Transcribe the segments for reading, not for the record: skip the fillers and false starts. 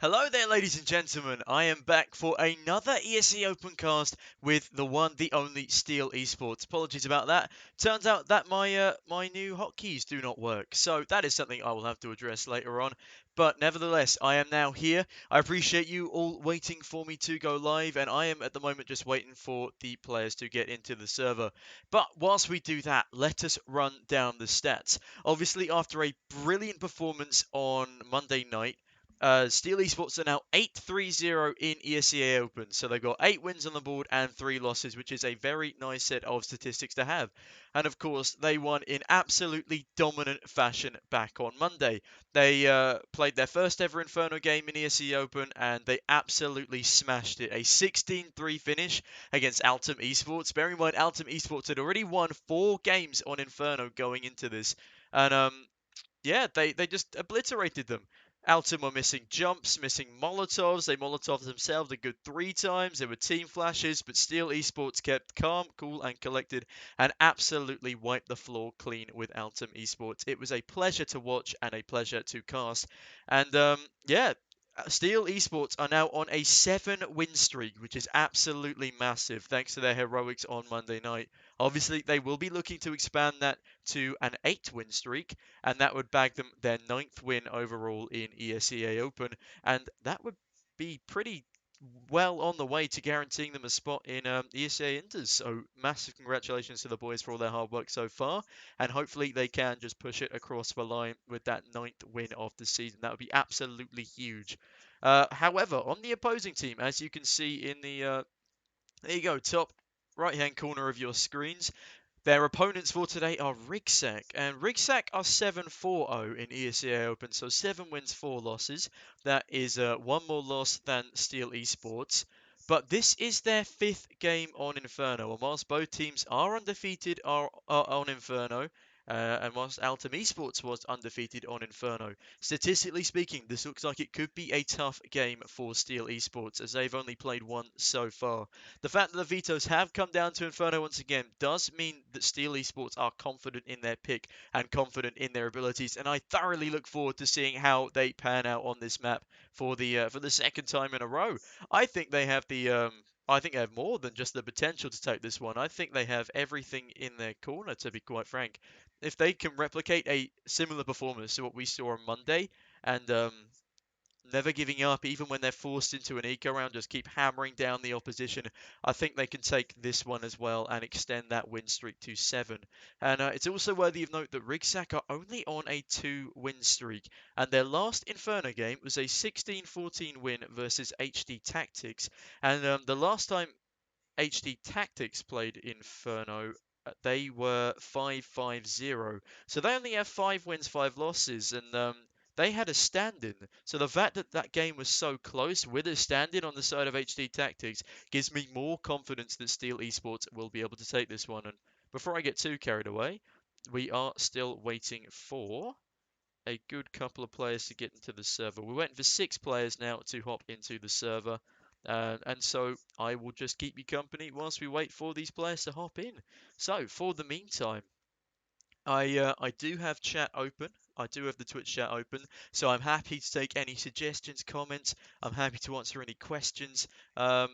Hello there, ladies and gentlemen. I am back for another ESEA Opencast with the one, the only Steel Esports. Apologies about that. Turns out that my new hotkeys do not work, so that is something I will have to address later on. But nevertheless, I am now here. I appreciate you all waiting for me to go live, and I am at the moment just waiting for the players to get into the server. But whilst we do that, let us run down the stats. Obviously, after a brilliant performance on Monday night. Steel Esports are now 8-3-0 in ESEA Open, so they've got 8 wins on the board and 3 losses, which is a very nice set of statistics to have. And of course, they won in absolutely dominant fashion back on Monday. They played their first ever Inferno game in ESEA Open, and they absolutely smashed it. A 16-3 finish against Altum Esports. Bear in mind, Altum Esports had already won 4 games on Inferno going into this. And yeah, they just obliterated them. Alton were missing jumps, missing Molotovs. They Molotovs themselves a good 3 times. There were team flashes, but Steel Esports kept calm, cool, and collected and absolutely wiped the floor clean with Altum Esports. It was a pleasure to watch and a pleasure to cast. And yeah, Steel Esports are now on a 7-win streak, which is absolutely massive thanks to their heroics on Monday night. Obviously, they will be looking to expand that to an 8-win streak, and that would bag them their 9th win overall in ESEA Open, and that would be pretty well on the way to guaranteeing them a spot in ESEA Inters. So massive congratulations to the boys for all their hard work so far, and hopefully they can just push it across the line with that 9th win of the season. That would be absolutely huge. However, on the opposing team, as you can see in the there you go, top right hand corner of your screens. Their opponents for today are Ryggsack, and Ryggsack are 7-4-0 in ESEA Open, so 7 wins, 4 losses. That is one more loss than Steel Esports. But this is their 5th game on Inferno, and whilst both teams are undefeated are on Inferno, and whilst Altum Esports was undefeated on Inferno, statistically speaking, this looks like it could be a tough game for Steel Esports, as they've only played one so far. The fact that the vetoes have come down to Inferno once again does mean that Steel Esports are confident in their pick and confident in their abilities, and I thoroughly look forward to seeing how they pan out on this map for the second time in a row. I think they have I think they have more than just the potential to take this one. I think they have everything in their corner, to be quite frank. If they can replicate a similar performance to what we saw on Monday, and never giving up, even when they're forced into an eco round, just keep hammering down the opposition. I think they can take this one as well and extend that win streak to 7. And it's also worthy of note that Ryggsack are only on a 2-win streak, and their last Inferno game was a 16-14 win versus HD Tactics. And the last time HD Tactics played Inferno, they were 5-5-0. So they only have 5 wins, 5 losses, and they had a stand-in. So the fact that that game was so close with a stand-in on the side of HD Tactics gives me more confidence that Steel Esports will be able to take this one. And before I get too carried away, we are still waiting for a good couple of players to get into the server. We're waiting for 6 players now to hop into the server. And so I will just keep you company whilst we wait for these players to hop in. So for the meantime, I do have chat open. I do have the Twitch chat open, so I'm happy to take any suggestions, comments. I'm happy to answer any questions. And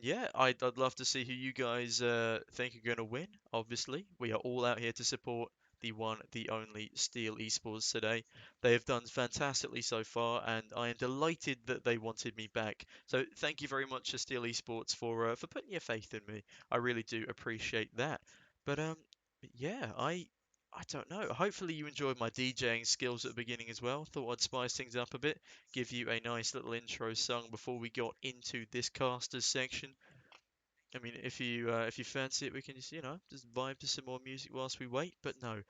yeah, I'd love to see who you guys think are going to win. Obviously, we are all out here to support the one, the only Steel Esports today. They have done fantastically so far, and I am delighted that they wanted me back. So thank you very much to Steel Esports for putting your faith in me. I really do appreciate that. But yeah, I don't know. Hopefully you enjoyed my DJing skills at the beginning as well. Thought I'd spice things up a bit, give you a nice little intro song before we got into this casters section. I mean, if you fancy it, we can just just vibe to some more music whilst we wait. But no,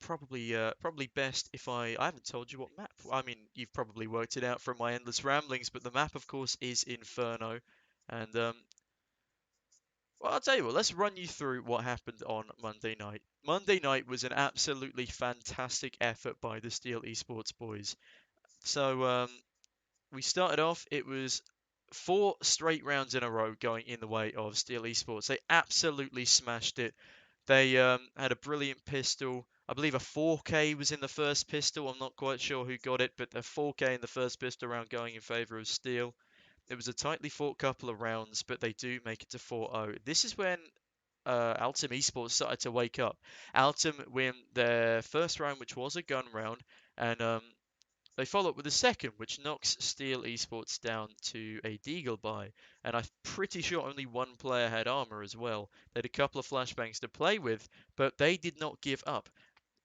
probably best if I haven't told you what map. I mean, you've probably worked it out from my endless ramblings, but the map, of course, is Inferno, and well, I'll tell you what, let's run you through what happened on Monday night. Monday night was an absolutely fantastic effort by the Steel Esports boys. So we started off, it was 4 straight rounds in a row going in the way of Steel Esports. They absolutely smashed it. They had a brilliant pistol. I believe a 4K was in the first pistol. I'm not quite sure who got it, but a 4K in the first pistol round going in favour of Steel. It was a tightly fought couple of rounds, but they do make it to 4-0. This is when Altum eSports started to wake up. Altum win their first round, which was a gun round, and they follow up with a second, which knocks Steel Esports down to a Deagle buy. And I'm pretty sure only one player had armor as well. They had a couple of flashbangs to play with, but they did not give up.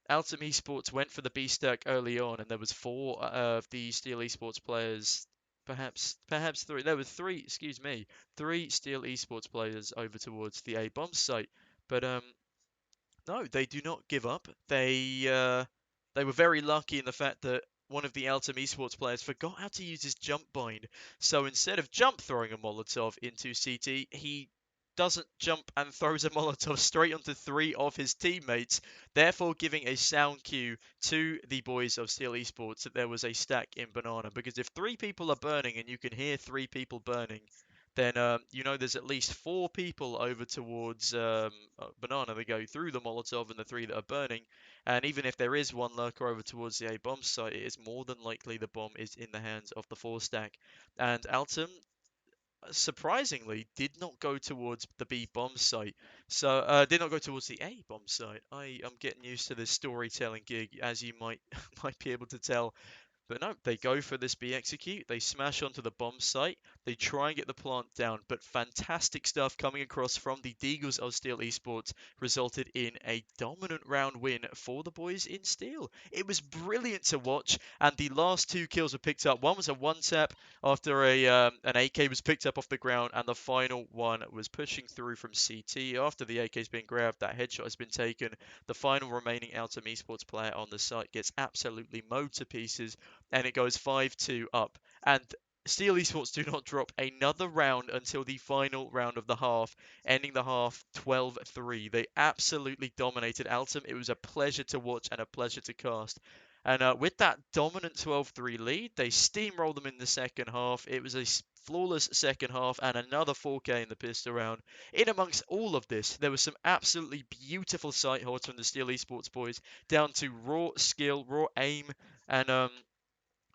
Altum Esports went for the B stack early on, and there was four of the Steel Esports players, perhaps three. There were three, excuse me, three Steel Esports players over towards the A bomb site. But no, they do not give up. They were very lucky in the fact that one of the Altum Esports players forgot how to use his jump bind. So instead of jump throwing a Molotov into CT, he doesn't jump and throws a Molotov straight onto three of his teammates, therefore giving a sound cue to the boys of Steel Esports that there was a stack in Banana. Because if three people are burning and you can hear three people burning, then you know there's at least four people over towards Banana that go through the Molotov and the three that are burning. And even if there is one lurker over towards the A bomb site, it is more than likely the bomb is in the hands of the four stack. And Altum, surprisingly, did not go towards the B bomb site. So did not go towards the A bomb site. I am getting used to this storytelling gig, as you might might be able to tell. But no, they go for this B execute. They smash onto the bomb site. They try and get the plant down. But fantastic stuff coming across from the Deagles of Steel Esports resulted in a dominant round win for the boys in Steel. It was brilliant to watch. And the last two kills were picked up. One was a one tap after an AK was picked up off the ground. And the final one was pushing through from CT. After the AK's been grabbed, that headshot has been taken. The final remaining Altum Esports player on the site gets absolutely mowed to pieces, and it goes 5-2 up. And Steel Esports do not drop another round until the final round of the half, ending the half 12-3. They absolutely dominated Altum. It was a pleasure to watch and a pleasure to cast. And with that dominant 12-3 lead, they steamrolled them in the second half. It was a flawless second half and another 4K in the pistol round. In amongst all of this, there was some absolutely beautiful sight holds from the Steel Esports boys, down to raw skill, raw aim, and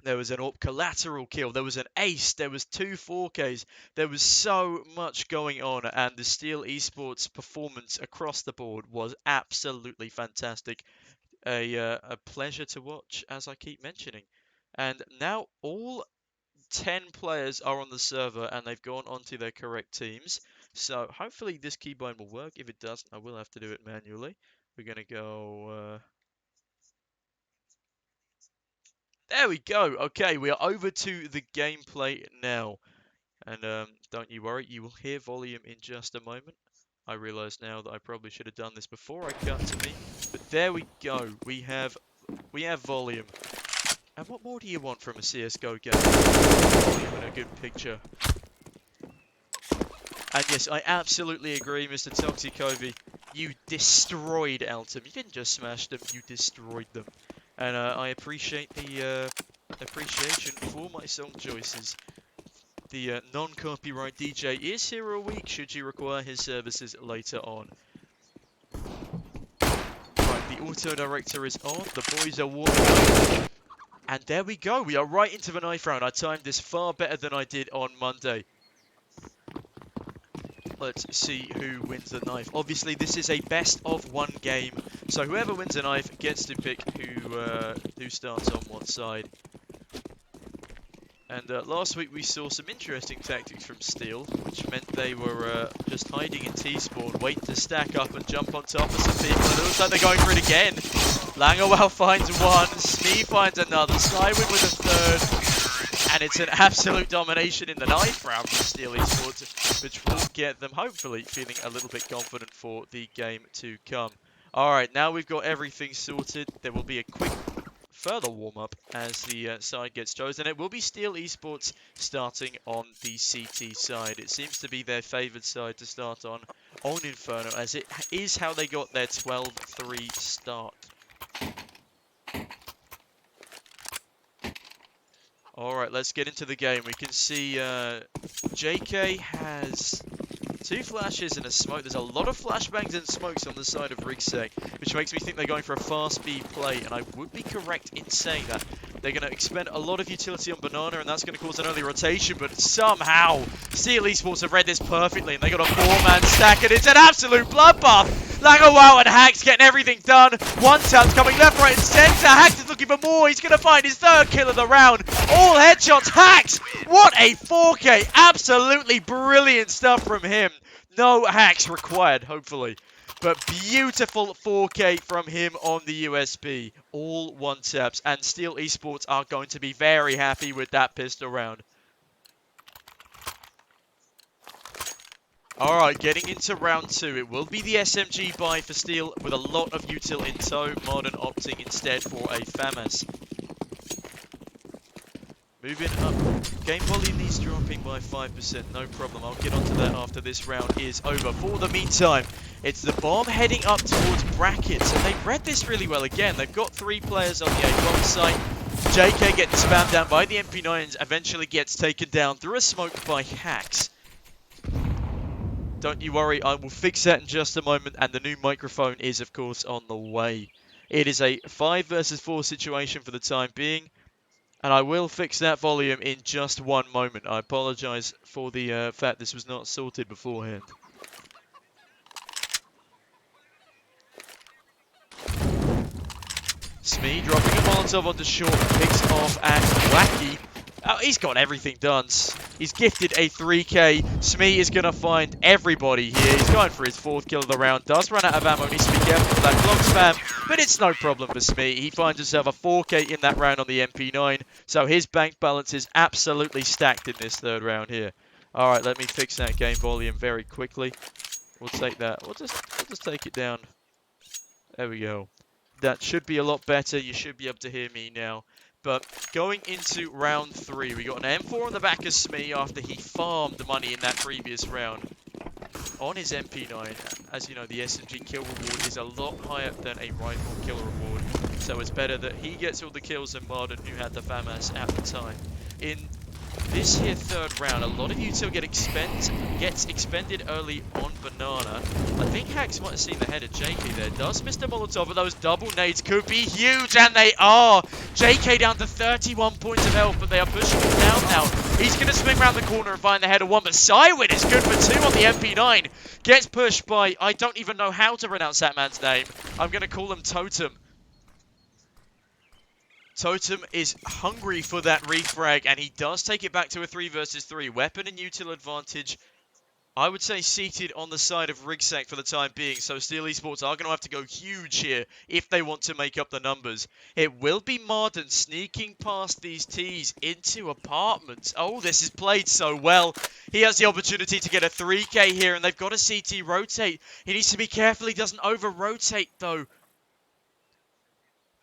there was an AWP collateral kill. There was an ace. There was two 4Ks. There was so much going on, and the Steel Esports performance across the board was absolutely fantastic. A pleasure to watch, as I keep mentioning. And now all 10 players are on the server, and they've gone onto their correct teams. So hopefully this keybind will work. If it doesn't, I will have to do it manually. We're going to go... There we go. Okay, we are over to the gameplay now. And don't you worry, you will hear volume in just a moment. I realise now that I probably should have done this before I cut to me. But there we go. We have volume. And what more do you want from a CSGO game? Volume and a good picture. And yes, I absolutely agree, Mr. Toxikovi. You destroyed Altum. You didn't just smash them, you destroyed them. And I appreciate the appreciation for my song choices. The non-copyright DJ is here a week should you require his services later on. Right, the auto director is on. The boys are warming up. And there we go. We are right into the knife round. I timed this far better than I did on Monday. Let's see who wins the knife. Obviously, this is a best of one game, so whoever wins a knife gets to pick who starts on what side. And last week we saw some interesting tactics from Steel, which meant they were just hiding in T-spawn, waiting to stack up and jump on top of some people. And it looks like they're going for it again. Langowell finds one, Smee finds another, Skywin with a third. And it's an absolute domination in the knife round for Steel Esports, which will get them hopefully feeling a little bit confident for the game to come. Alright, now we've got everything sorted. There will be a quick further warm-up as the side gets chosen. It will be Steel Esports starting on the CT side. It seems to be their favoured side to start on Inferno, as it is how they got their 12-3 start. Alright, let's get into the game. We can see JK has 2 flashes and a smoke. There's a lot of flashbangs and smokes on the side of Ryggsack, which makes me think they're going for a fast speed play, and I would be correct in saying that. They're going to expend a lot of utility on Banana, and that's going to cause an early rotation, but somehow Steel eSports have read this perfectly, and they got a 4-man stack, and it's an absolute bloodbath. Langerwow and Hacks getting everything done. One tap's coming left, right, and centre. Hacks is looking for more. He's going to find his 3rd kill of the round. All headshots. Hacks! What a 4K. Absolutely brilliant stuff from him. No hacks required, hopefully. But beautiful 4K from him on the USB. All 1-taps. And Steel eSports are going to be very happy with that pistol round. Alright, getting into round 2. It will be the SMG buy for Steel with a lot of util in tow. Modern opting instead for a FAMAS. Moving up. Game volume needs dropping by 5%. No problem. I'll get onto that after this round is over. For the meantime, it's the bomb heading up towards brackets. And they've read this really well again. They've got 3 players on the A-bomb site. JK getting spammed down by the MP9s. Eventually gets taken down through a smoke by Hacks. Don't you worry, I will fix that in just a moment, and the new microphone is, of course, on the way. It is a 5 versus 4 situation for the time being, and I will fix that volume in just one moment. I apologise for the fact this was not sorted beforehand. Smee dropping a Molotov onto short, picks off at Wacky. Oh, he's got everything done. He's gifted a 3K. Smee is going to find everybody here. He's going for his 4th kill of the round. Does run out of ammo. Needs to be careful with that Glock spam. But it's no problem for Smee. He finds himself a 4K in that round on the MP9. So his bank balance is absolutely stacked in this 3rd round here. Alright, let me fix that game volume very quickly. We'll take that. We'll just take it down. There we go. That should be a lot better. You should be able to hear me now. But going into round 3, we got an M4 on the back of Smee after he farmed the money in that previous round on his MP9. As you know, the SMG kill reward is a lot higher than a rifle kill reward. So it's better that he gets all the kills than Marden, who had the FAMAS at the time. In this here 3rd round, a lot of util gets expended early on Banana. I think Hacks might have seen the head of JK there. Does Mr. Molotov, but those double nades could be huge, and they are. JK down to 31 points of health, but they are pushing him down now. He's going to swing around the corner and find the head of 1, but Cywin is good for 2 on the MP9. Gets pushed by, I don't even know how to pronounce that man's name. I'm going to call him Totem. Totem is hungry for that refrag, and he does take it back to a 3 versus 3. Weapon and util advantage, I would say, seated on the side of Ryggsack for the time being. So Steel eSports are going to have to go huge here if they want to make up the numbers. It will be Marden sneaking past these T's into apartments. Oh, this is played so well. He has the opportunity to get a 3K here, and they've got a CT rotate. He needs to be careful he doesn't over-rotate, though.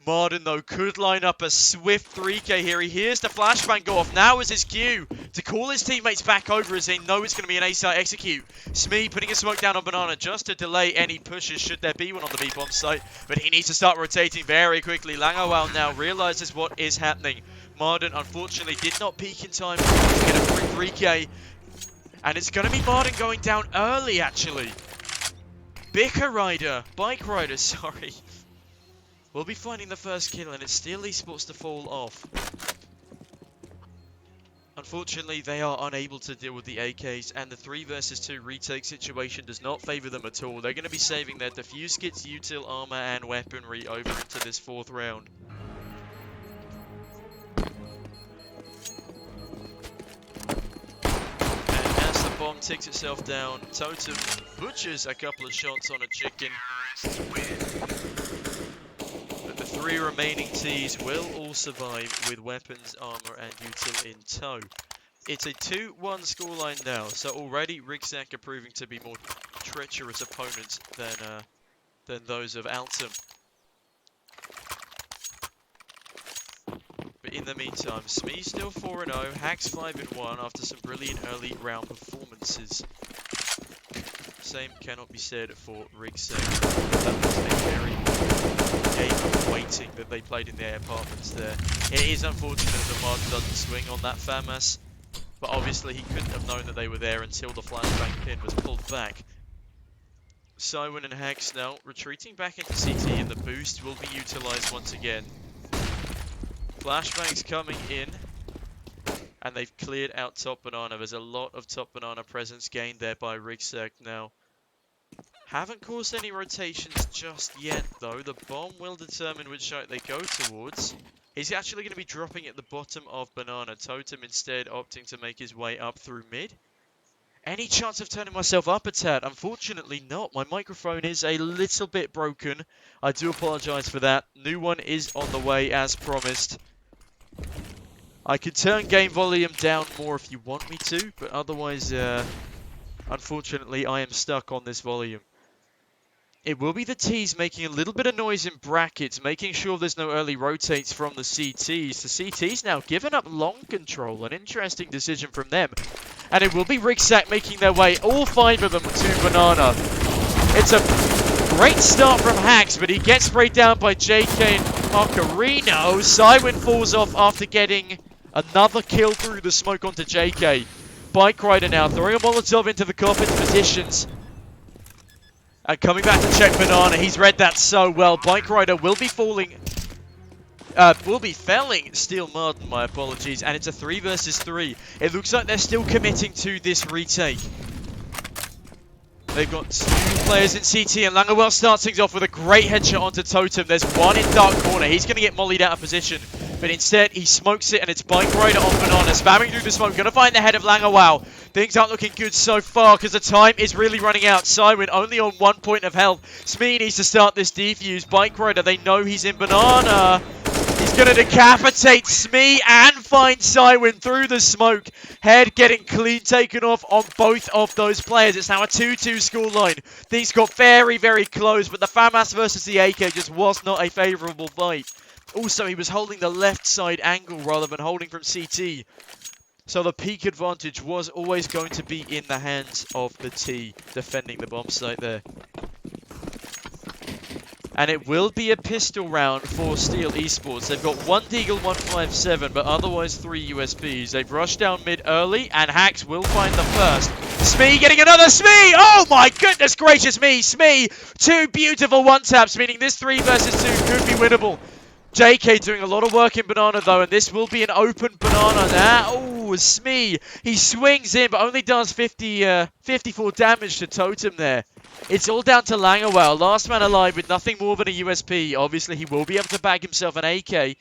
Marden, though, could line up a swift 3K here. He hears the flashbang go off. Now is his cue to call his teammates back over as they know it's going to be an A-site execute. Smee putting a smoke down on Banana just to delay any pushes should there be one on the B-bomb site. But he needs to start rotating very quickly. Langerwow now realizes what is happening. Marden, unfortunately, did not peak in time to get a free 3K. And it's going to be Marden going down early, actually. Bike rider, sorry. We'll be finding the first kill, and it's Steel eSports to fall off. Unfortunately, they are unable to deal with the AKs, and the 3 versus 2 retake situation does not favour them at all. They're going to be saving their defuse kits, util, armour, and weaponry over into this 4th round. And as the bomb ticks itself down, Totem butchers a couple of shots on a chicken. 3 remaining T's will all survive with weapons, armor, and util in tow. It's a 2-1 scoreline now, so already Ryggsack are proving to be more treacherous opponents than those of Altum. But in the meantime, Smee still 4-0, Hacks 5-1 after some brilliant early round performances. Same cannot be said for Ryggsack. That was a very game of waiting that they played in their apartments there. It is unfortunate that Marden doesn't swing on that FAMAS. but obviously he couldn't have known that they were there until the flashbang pin was pulled back. Cywin and Hex now retreating back into CT, and the boost will be utilised once again. Flashbangs coming in, and they've cleared out top banana. There's a lot of top banana presence gained there by Ryggsack now. Haven't caused any rotations just yet, though. The bomb will determine which site they go towards. He's actually going to be dropping at the bottom of banana. Totem instead opting to make his way up through mid. Any chance of turning myself up a tad? Unfortunately not. My microphone is a little bit broken. I do apologise for that. New one is on the way as promised. I could turn game volume down more if you want me to, but otherwise, unfortunately, I am stuck on this volume. It will be the T's making a little bit of noise in brackets, making sure there's no early rotates from the CTs. The CTs now giving up long control, an interesting decision from them. And it will be Ryggsack making their way, all 5 of them, to banana. It's a great start from Hax, but he gets sprayed down by JK and Macarino. Cywin falls off after getting another kill through the smoke onto JK. Bike Rider now throwing a Molotov into the carpet positions. And coming back to check banana, he's read that so well. Bike Rider will be felling Steel Martin, my apologies, and it's a 3 versus 3. It looks like they're still committing to this retake. They've got 2 players in CT, and Langewell starts things off with a great headshot onto Totem. There's one in dark corner. He's going to get mollied out of position, but instead he smokes it, and it's Bike Rider on banana, spamming through the smoke. Going to find the head of Langewell. Things aren't looking good so far because the time is really running out. Cywin only on 1 point of health. Smee needs to start this defuse. Bike Rider, they know he's in banana. He's going to decapitate Smee and find Cywin through the smoke. Head getting clean taken off on both of those players. It's now a 2-2 scoreline. Things got very, very close, but the FAMAS versus the AK just was not a favourable fight. Also, he was holding the left side angle rather than holding from CT. So the peak advantage was always going to be in the hands of the T defending the bomb site there. And it will be a pistol round for Steel Esports. They've got 1 Deagle 157, but otherwise 3 USPs. They've rushed down mid early, and Hax will find the first. Smee getting another Smee! Oh my goodness gracious me! Smee! 2 beautiful one-taps, meaning this 3 versus 2 could be winnable. JK doing a lot of work in banana though, and this will be an open banana now. Oh, Smee! He swings in, but only does 54 damage to Totem there. It's all down to Langewell, last man alive with nothing more than a USP. Obviously, he will be able to bag himself an AK.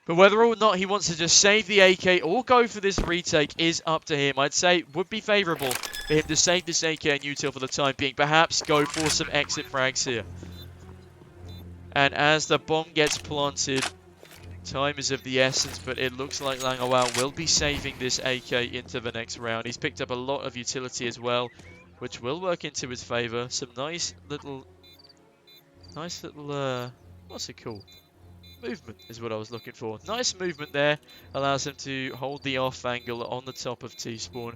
But whether or not he wants to just save the AK or go for this retake is up to him. I'd say it would be favourable for him to save this AK and util for the time being. Perhaps go for some exit frags here. And as the bomb gets planted, time is of the essence, but it looks like Langewell will be saving this AK into the next round. He's picked up a lot of utility as well, which will work into his favour. Some nice little, what's it called? Movement is what I was looking for. Nice movement there. Allows him to hold the off angle on the top of T-spawn.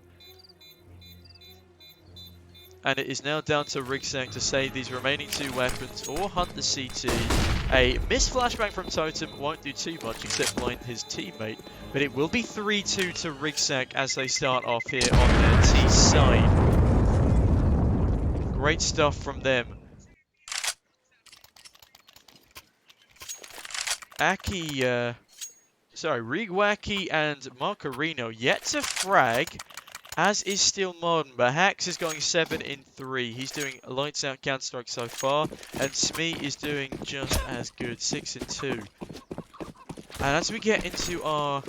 And it is now down to Ryggsack to save these remaining 2 weapons or hunt the CT. A missed flashbang from Totem won't do too much except blind his teammate. But it will be 3-2 to Ryggsack as they start off here on their T side. Great stuff from them. Ryggsack and Macarino yet to frag, as is Steel Modern, but Hax is going 7 in 3. He's doing lights out Counter-Strike so far, and Smee is doing just as good, 6 in 2. And as we get into our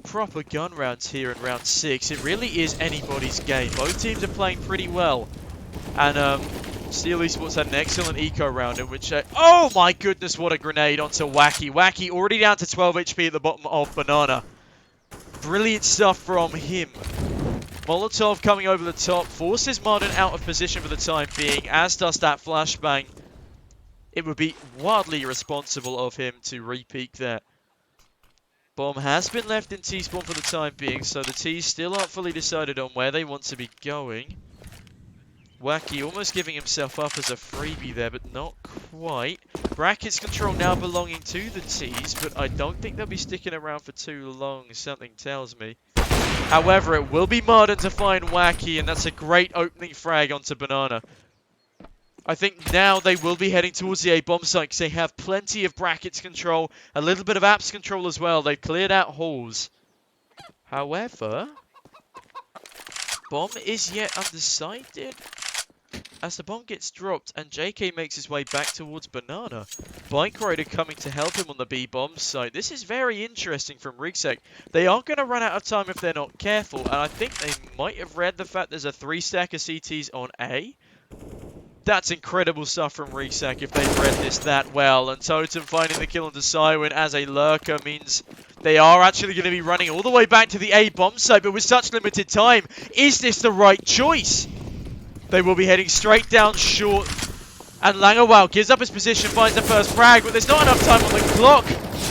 proper gun rounds here in round 6, it really is anybody's game. Both teams are playing pretty well, and Steel Esports had an excellent eco round in which oh my goodness, what a grenade onto Wacky. Wacky already down to 12 HP at the bottom of banana. Brilliant stuff from him. Molotov coming over the top, forces Martin out of position for the time being, as does that flashbang. It would be wildly irresponsible of him to re-peek there. Bomb has been left in T-spawn for the time being, so the T's still aren't fully decided on where they want to be going. Wacky almost giving himself up as a freebie there, but not quite. Brackets control now belonging to the T's, but I don't think they'll be sticking around for too long, something tells me. However, it will be Marden to find Wacky, and that's a great opening frag onto Banana. I think now they will be heading towards the A bomb site because they have plenty of brackets control, a little bit of apps control as well. They've cleared out halls. However, bomb is yet undecided as the bomb gets dropped and JK makes his way back towards Banana. Bike Rider coming to help him on the B bomb site. This is very interesting from Ryggsack. They are going to run out of time if they're not careful, and I think they might have read the fact there's a 3-stack of CTs on A. That's incredible stuff from Ryggsack if they've read this that well. And Totem finding the kill onto Cywin as a lurker means they are actually going to be running all the way back to the A bomb site, but with such limited time, is this the right choice? They will be heading straight down short. And Langawal gives up his position, finds the first frag, but there's not enough time on the clock.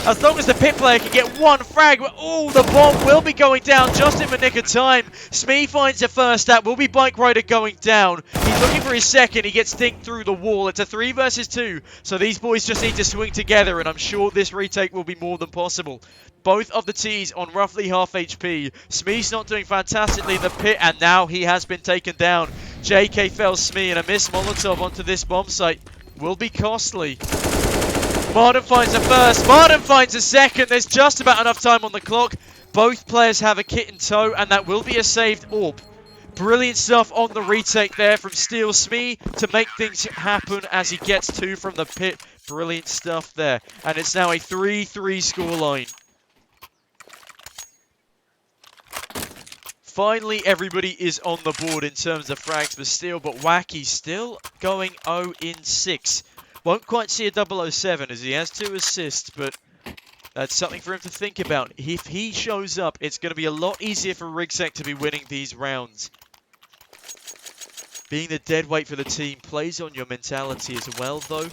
As long as the pit player can get one frag, oh, the bomb will be going down just in the nick of time. Smee finds the first, that will be Bike Rider going down. He's looking for his second, he gets dinked through the wall. It's a 3 versus 2, so these boys just need to swing together, and I'm sure this retake will be more than possible. Both of the T's on roughly half HP. Smee's not doing fantastically in the pit, and now he has been taken down. JK fells Smee, and a missed Molotov onto this bomb site will be costly. Marden finds a first, Marden finds a second. There's just about enough time on the clock. Both players have a kit in tow, and that will be a saved AWP. Brilliant stuff on the retake there from Steel Smee to make things happen as he gets 2 from the pit. Brilliant stuff there. And it's now a 3-3 scoreline. Finally, everybody is on the board in terms of frags for Steel, but Wacky still going 0 in 6. Won't quite see a 007 as he has 2 assists, but that's something for him to think about. If he shows up, it's going to be a lot easier for Ryggsack to be winning these rounds. Being the dead weight for the team plays on your mentality as well, though.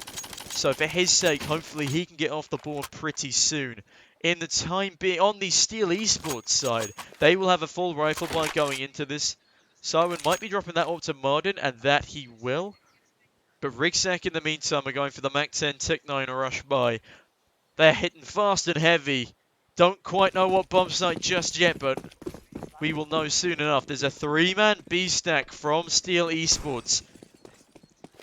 So for his sake, hopefully he can get off the board pretty soon. In the time being, on the Steel eSports side, they will have a full rifle by going into this. Cywin might be dropping that up to Marden, and that he will. But Ryggsack in the meantime are going for the Mac-10 Tech-9 rush by. They're hitting fast and heavy. Don't quite know what bomb site just yet, but we will know soon enough. There's a 3-man B-stack from Steel eSports.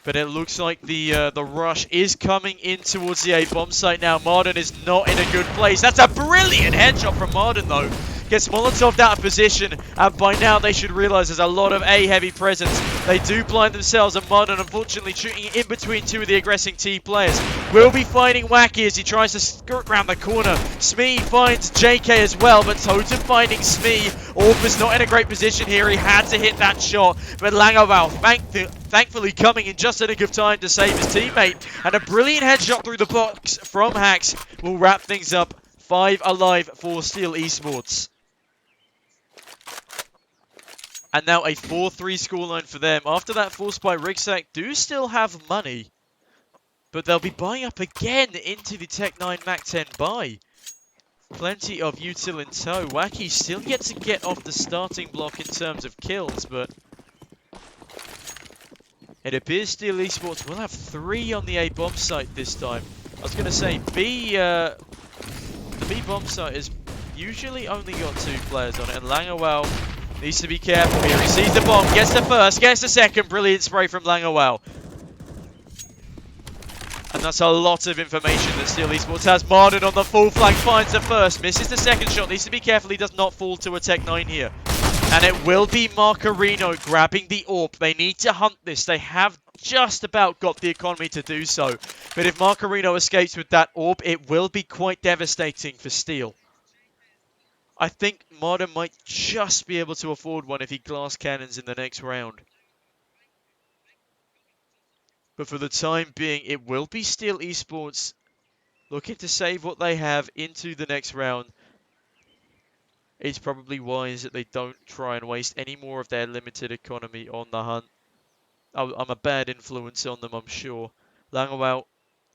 But it looks like the rush is coming in towards the A bomb site now. Marden is not in a good place. That's a brilliant headshot from Marden, though. Gets Molotov'd out of position, and by now they should realize there's a lot of A-heavy presence. They do blind themselves, and Marden unfortunately shooting in between 2 of the aggressing T players. Will be finding Wacky as he tries to skirt around the corner. Smee finds JK as well, but Totem finding Smee. Orp is not in a great position here. He had to hit that shot, but Langawal thankfully coming in just a nick of time to save his teammate. And a brilliant headshot through the box from Hax will wrap things up. 5 alive for Steel eSports. And now a 4-3 scoreline for them. After that force by Ryggsack, do still have money. But they'll be buying up again into the Tech-9 Mac-10 buy. Plenty of util in tow. Wacky still gets to get off the starting block in terms of kills, but it appears Steel eSports will have 3 on the A bomb site this time. I was going to say, the B bomb site has usually only got 2 players on it, and Langawal needs to be careful here. He sees the bomb, gets the first, gets the second. Brilliant spray from Langawal. And that's a lot of information that Steel eSports has. Marden on the full flank, finds the first, misses the second shot. Needs to be careful he does not fall to a Tech-9 here. And it will be Marcarino grabbing the AWP. They need to hunt this. They have just about got the economy to do so. But if Marcarino escapes with that AWP, it will be quite devastating for Steel. I think Marden might just be able to afford one if he glass cannons in the next round. But for the time being, it will be Steel eSports looking to save what they have into the next round. It's probably wise that they don't try and waste any more of their limited economy on the hunt. I'm a bad influence on them, I'm sure. Langawal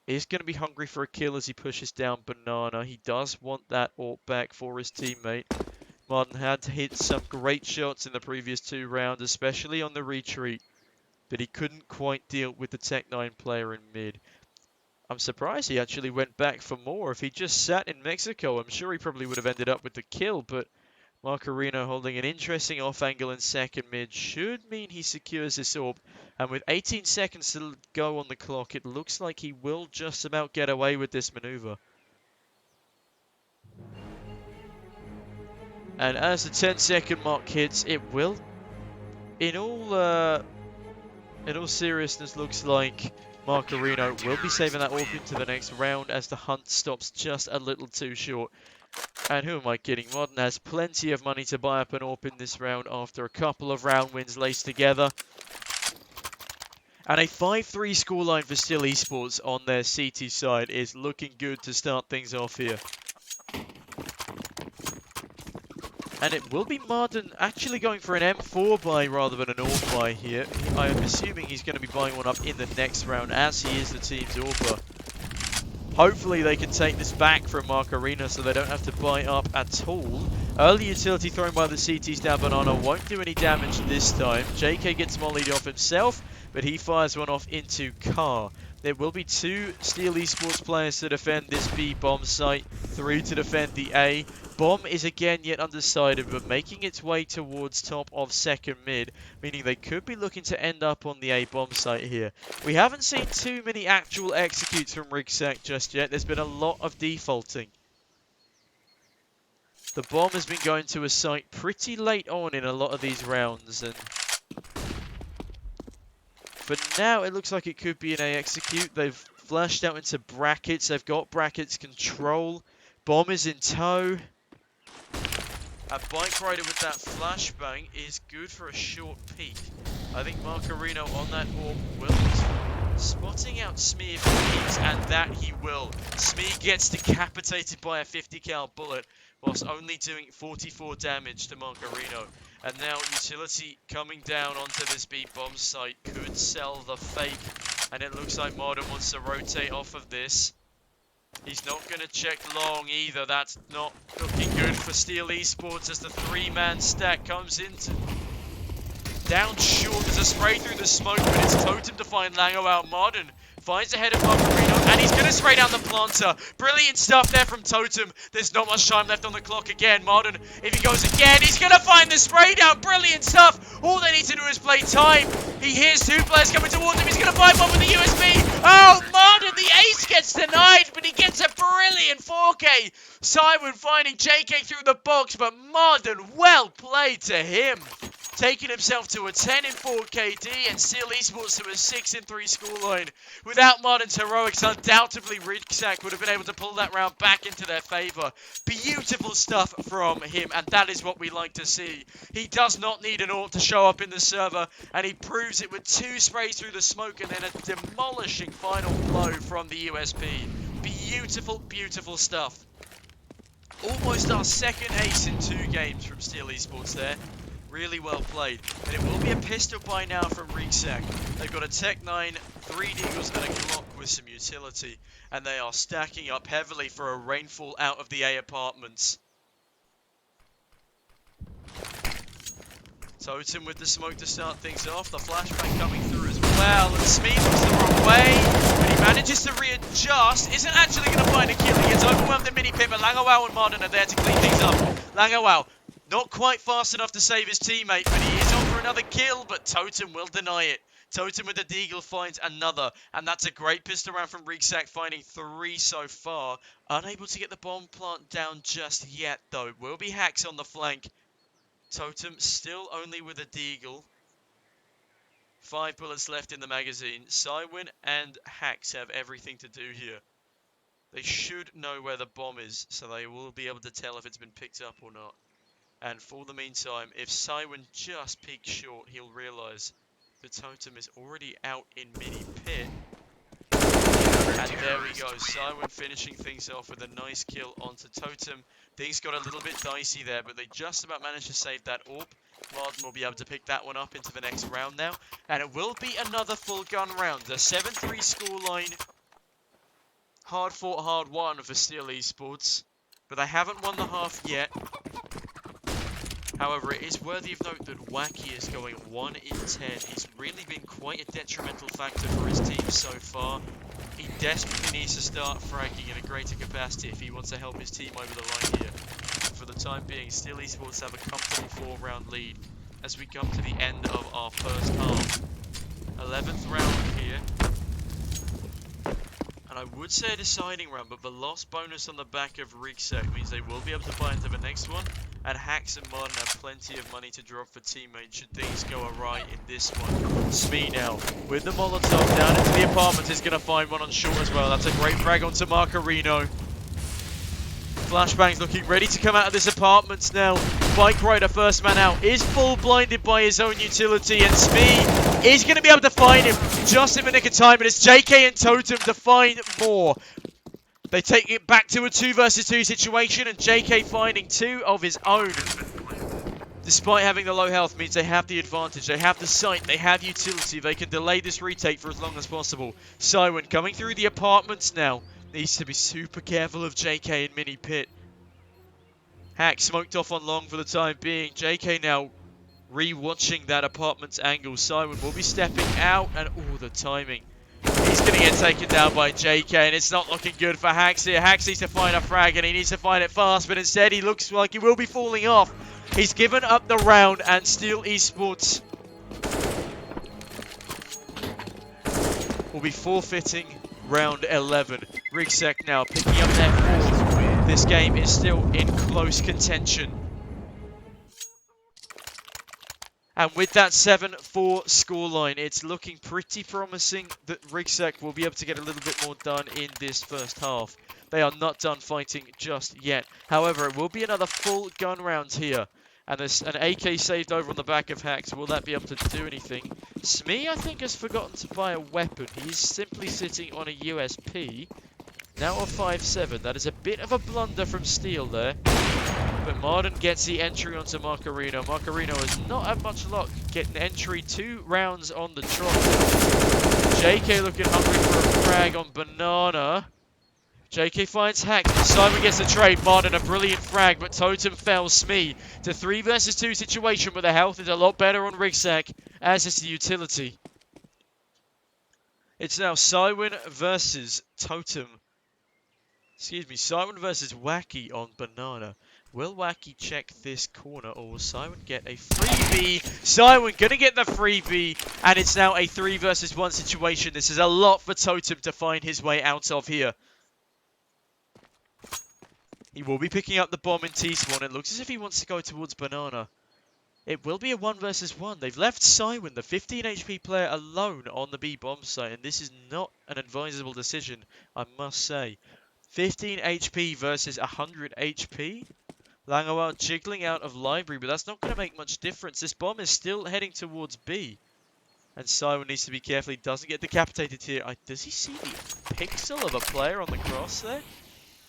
is going to be hungry for a kill as he pushes down Banana. He does want that AWP back for his teammate. Marden had to hit some great shots in the previous 2 rounds, especially on the retreat. But he couldn't quite deal with the Tech-9 player in mid. I'm surprised he actually went back for more. If he just sat in Mexico, I'm sure he probably would have ended up with the kill. But Marcarino holding an interesting off angle in second mid should mean he secures this orb. And with 18 seconds to go on the clock, it looks like he will just about get away with this maneuver. And as the 10-second mark hits, it will, in all seriousness, looks like Marcarino will be saving that orb into the next round as the hunt stops just a little too short. And who am I kidding? Modern has plenty of money to buy up an AWP in this round after a couple of round wins laced together. And a 5-3 scoreline for Still Esports on their CT side is looking good to start things off here. And it will be Marden actually going for an M4 buy rather than an AWP buy here. I am assuming he's going to be buying one up in the next round as he is the team's AWPer. Hopefully they can take this back from Marcarino so they don't have to buy up at all. Early utility thrown by the CTs down. Banana won't do any damage this time. JK gets mollied off himself, but he fires one off into Car. There will be 2 Steel Esports players to defend this B bomb site, 3 to defend the A. Bomb is again yet undecided, but making its way towards top of second mid, meaning they could be looking to end up on the A bomb site here. We haven't seen too many actual executes from Ryggsack just yet. There's been a lot of defaulting. The bomb has been going to a site pretty late on in a lot of these rounds, and for now it looks like it could be an A execute. They've flashed out into brackets. They've got brackets control. Bomb is in tow. A bike rider with that flashbang is good for a short peek. I think Marcarino on that AWP will be spotting out Smee if he needs, and that he will. Smee gets decapitated by a 50 cal bullet whilst only doing 44 damage to Marcarino. And now utility coming down onto this B bomb site could sell the fake, and it looks like Modern wants to rotate off of this. He's not going to check long either. That's not looking good for Steel Esports as the 3-man stack comes into down short. There's a spray through the smoke, but it's Totem to find Lango out. Modern finds ahead of Marcarino, and he's going to spray down the planter. Brilliant stuff there from Totem. There's not much time left on the clock again. Modern, if he goes again, he's going to find the spray down. Brilliant stuff. All they need to do is play time. He hears 2 players coming towards him. He's going to find one with the USB. Oh, Modern, the ace gets denied, but he gets a brilliant 4K. Simon finding JK through the box, but Modern, well played to him. Taking himself to a 10 in 4 KD and Steel Esports to a 6 in 3 scoreline. Without Modern's heroics, undoubtedly Ryggsack would have been able to pull that round back into their favour. Beautiful stuff from him, and that is what we like to see. He does not need an AWP to show up in the server, and he proves it with 2 sprays through the smoke and then a demolishing final blow from the USP. Beautiful, beautiful stuff. Almost our second ace in 2 games from Steel Esports there. Really well played. And it will be a pistol buy now from Ryggsack. They've got a Tech 9, 3 Deagles and a Glock with some utility. And they are stacking up heavily for a rainfall out of the A apartments. Totem with the smoke to start things off. The flashbang coming through as well. And Smee looks the wrong way. But he manages to readjust. Isn't actually going to find a kill. He gets overwhelmed in mini-pit. But Langowao and Modern are there to clean things up. Langowao not quite fast enough to save his teammate, but he is on for another kill, but Totem will deny it. Totem with the Deagle finds another, and that's a great pistol round from Ryggsack, finding 3 so far. Unable to get the bomb plant down just yet, though. Will be Hacks on the flank. Totem still only with a Deagle. 5 bullets left in the magazine. Cywin and Hacks have everything to do here. They should know where the bomb is, so they will be able to tell if it's been picked up or not. And for the meantime, if Cywin just peeks short, he'll realise the Totem is already out in mini-pit. And there we go, Cywin finishing things off with a nice kill onto Totem. Things got a little bit dicey there, but they just about managed to save that AWP. Marden will be able to pick that one up into the next round now. And it will be another full gun round. A 7-3 scoreline. Hard fought, hard won for Steel Esports. But they haven't won the half yet. However, it is worthy of note that Wacky is going 1 in 10. He's really been quite a detrimental factor for his team so far. He desperately needs to start fragging in a greater capacity if he wants to help his team over the line here. For the the time being, Steel Esports have a comfortable 4-round lead as we come to the end of our first half. 11th round here. And I would say a deciding round, but the loss bonus on the back of Ryggsack means they will be able to buy into the next one. And Hax and Martin have plenty of money to drop for teammates should things go awry in this one. Smee now, with the Molotov down into the apartment, is going to find one on short as well. That's a great frag onto Marcarino. Flashbang's looking ready to come out of this apartment now. Bike Rider, first man out, is full blinded by his own utility, and Smee is going to be able to find him just in the nick of time. But it's JK and Totem to find more. They take it back to a 2 versus 2 situation, and JK finding 2 of his own. Despite having the low health means they have the advantage, they have the sight, they have utility, they can delay this retake for as long as possible. Siwen coming through the apartments now. Needs to be super careful of JK and Mini Pit. Hack smoked off on long for the time being. JK now re-watching that apartment's angle. Siwen will be stepping out, and the timing. He's going to get taken down by JK, and it's not looking good for Hax here. Hax needs to find a frag, and he needs to find it fast, but instead he looks like he will be falling off. He's given up the round, and Steel Esports will be forfeiting round 11. Ryggsack now picking up their 4th. This game is still in close contention. And with that 7-4 scoreline, it's looking pretty promising that Ryggsack will be able to get a little bit more done in this first half. They are not done fighting just yet. However, it will be another full gun round here. And there's an AK saved over on the back of Hax. Will that be able to do anything? Smee, I think, has forgotten to buy a weapon. He's simply sitting on a USP. Now a 5.7. That is a bit of a blunder from Steel there. But Martin gets the entry onto Marcarino. Marcarino has not had much luck getting entry 2 rounds on the trot. JK looking hungry for a frag on Banana. JK finds Hack. Simon gets the trade. Martin a brilliant frag, but Totem fells Smee to 3 versus 2 situation, but the health is a lot better on Ryggsack, as is the utility. It's now Siwen versus Totem. Excuse me, Siwen versus Wacky on Banana. Will Wacky check this corner, or will Siwen get a freebie? Siwen gonna get the freebie, and it's now a 3 versus 1 situation. This is a lot for Totem to find his way out of here. He will be picking up the bomb in T-Spawn. It looks as if he wants to go towards Banana. It will be a 1 versus 1. They've left Siwen, the 15 HP player, alone on the B bomb site, and this is not an advisable decision, I must say. 15 HP versus 100 HP. Langawell jiggling out of library, but that's not going to make much difference. This bomb is still heading towards B. And Siwen needs to be careful he doesn't get decapitated here. Does he see the pixel of a player on the cross there?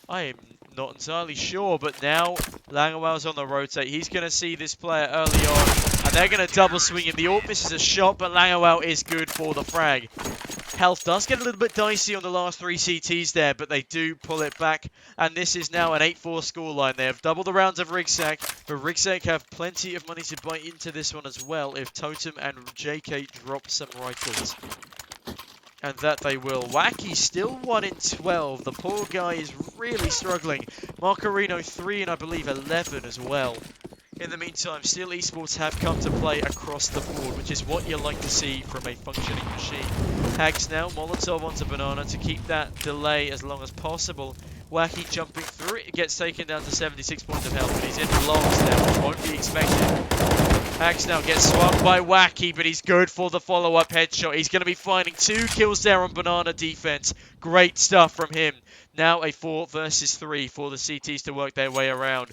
I am not entirely sure, but now Langawell's on the rotate. He's going to see this player early on, and they're going to double swing him. The AWP misses a shot, but Langawell is good for the frag. Health does get a little bit dicey on the last 3 CTs there, but they do pull it back, and this is now an 8-4 scoreline. They have double the rounds of Ryggsack, but Ryggsack have plenty of money to buy into this one as well if Totem and JK drop some rifles. And that they will. Wacky still 1 in 12. The poor guy is really struggling. Marcarino 3 and I believe 11 as well. In the meantime, Steel Esports have come to play across the board, which is what you like to see from a functioning machine. Hags now, Molotov onto Banana to keep that delay as long as possible. Wacky jumping through it, gets taken down to 76 points of health, but he's in longs now, which won't be expected. Hags now gets swung by Wacky, but he's good for the follow-up headshot. He's going to be finding 2 kills there on Banana defense. Great stuff from him. Now a 4 versus 3 for the CTs to work their way around.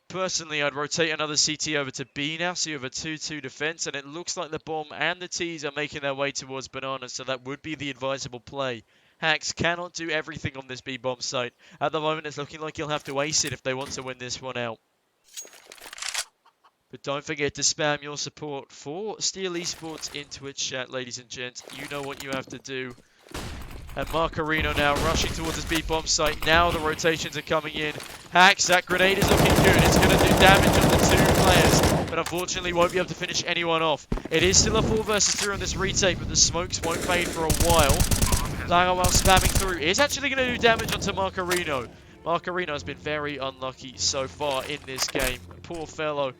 Personally, I'd rotate another CT over to B now, so you have a 2-2 defense, and it looks like the bomb and the Ts are making their way towards Banana, so that would be the advisable play. Hax cannot do everything on this B bomb site. At the moment, it's looking like he'll have to ace it if they want to win this one out. But don't forget to spam your support for Steel Esports in Twitch chat, ladies and gents. You know what you have to do. And Marcarino now rushing towards his B-bomb site. Now the rotations are coming in. Hax, that grenade is looking good. It's going to do damage on the 2 players. But unfortunately won't be able to finish anyone off. It is still a 4 versus 3 on this retake, but the smokes won't fade for a while. Langawell spamming through. Is actually going to do damage onto Marcarino. Marcarino has been very unlucky so far in this game. Poor fellow.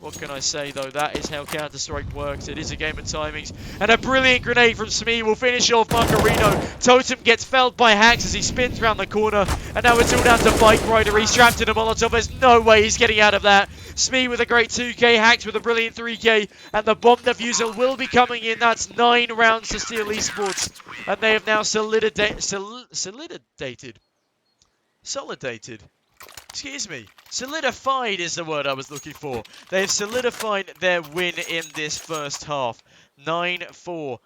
What can I say, though? That is how Counter-Strike works. It is a game of timings. And a brilliant grenade from Smee will finish off Marcarino. Totem gets felled by Hacks as he spins around the corner. And now it's all down to Bike Rider. He's trapped in a Molotov. There's no way he's getting out of that. Smee with a great 2k. Hacks with a brilliant 3k. And the bomb diffuser will be coming in. That's 9 rounds to Steel Esports. And they have now solidified is the word I was looking for. They have solidified their win in this first half. 9-4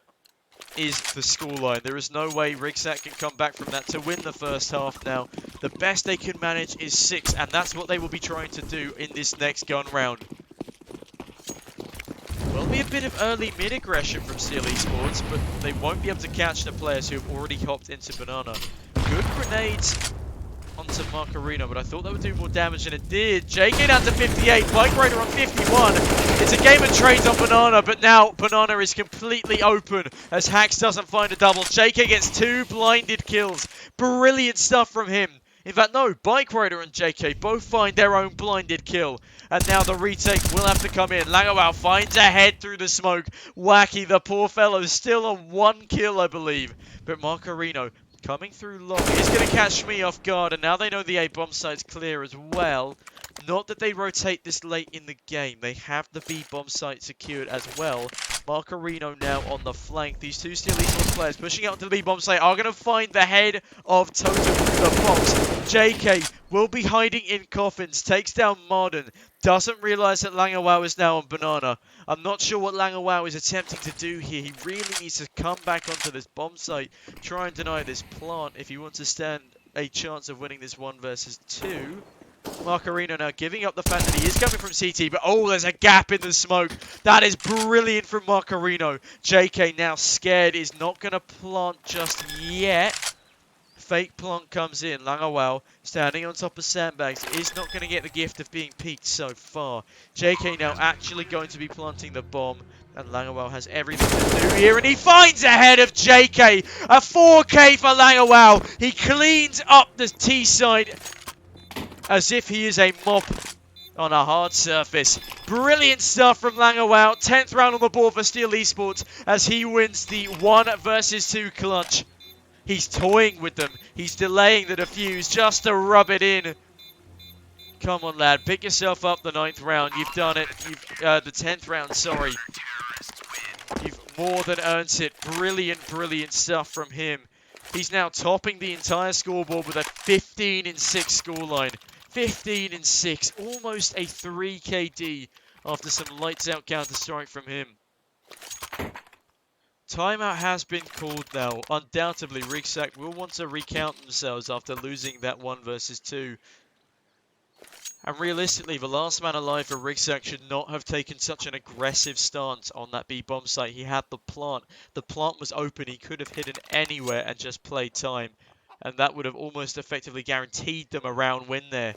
is the scoreline. There is no way Ryggsack can come back from that to win the first half now. The best they can manage is 6, and that's what they will be trying to do in this next gun round. Will be a bit of early mid-aggression from Steel Esports, but they won't be able to catch the players who have already hopped into Banana. Good grenades onto Marcarino, but I thought that would do more damage than it did. JK down to 58, Bike Rider on 51. It's a game of trades on Banana, but now Banana is completely open as Hacks doesn't find a double. JK gets 2 blinded kills. Brilliant stuff from him. In fact, no, Bike Rider and JK both find their own blinded kill. And now the retake will have to come in. Langawao finds a head through the smoke. Wacky, the poor fellow, still on 1 kill, I believe. But Marcarino coming through long. He's going to catch me off guard, and now they know the A bomb site's clear as well. Not that they rotate this late in the game. They have the B bomb site secured as well. Marcarino now on the flank. These two Steel Esports players pushing out to the B bomb site are going to find the head of Totem through the box. JK will be hiding in coffins. Takes down Marden. Doesn't realise that Langawao is now on Banana. I'm not sure what Langawao is attempting to do here. He really needs to come back onto this bomb site, try and deny this plant if he wants to stand a chance of winning this 1 versus 2. Marcarino now giving up the fact that he is coming from CT, but oh, there's a gap in the smoke. That is brilliant from Marcarino. JK now scared, is not going to plant just yet. Fake plant comes in. Langawao standing on top of sandbags is not going to get the gift of being peeked so far. JK now actually going to be planting the bomb, and Langawao has everything to do here, and he finds a head of JK. A 4k for Langawao. He cleans up the T side as if he is a mop on a hard surface. Brilliant stuff from Langawao. 10th round on the board for Steel Esports as he wins the 1 versus 2 clutch. He's toying with them. He's delaying the defuse just to rub it in. Come on, lad. Pick yourself up the 9th round. You've done it. The 10th round, sorry. You've more than earned it. Brilliant, brilliant stuff from him. He's now topping the entire scoreboard with a 15-6 scoreline. 15-6. Almost a 3 KD after some lights-out Counter-Strike from him. Timeout has been called now. Undoubtedly, Ryggsack will want to recount themselves after losing that 1 versus 2. And realistically, the last man alive for Ryggsack should not have taken such an aggressive stance on that B bomb site. He had the plant. The plant was open. He could have hidden anywhere and just played time. And that would have almost effectively guaranteed them a round win there.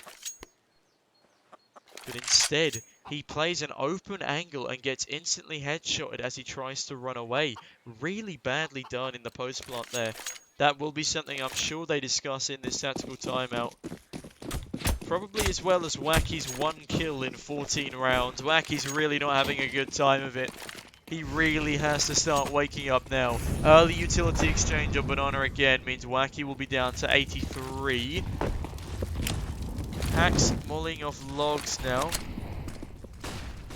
But instead, he plays an open angle and gets instantly headshotted as he tries to run away. Really badly done in the post plant there. That will be something I'm sure they discuss in this tactical timeout. Probably as well as Wacky's 1 kill in 14 rounds. Wacky's really not having a good time of it. He really has to start waking up now. Early utility exchange on Banana again means Wacky will be down to 83. Hacks mulling off logs now.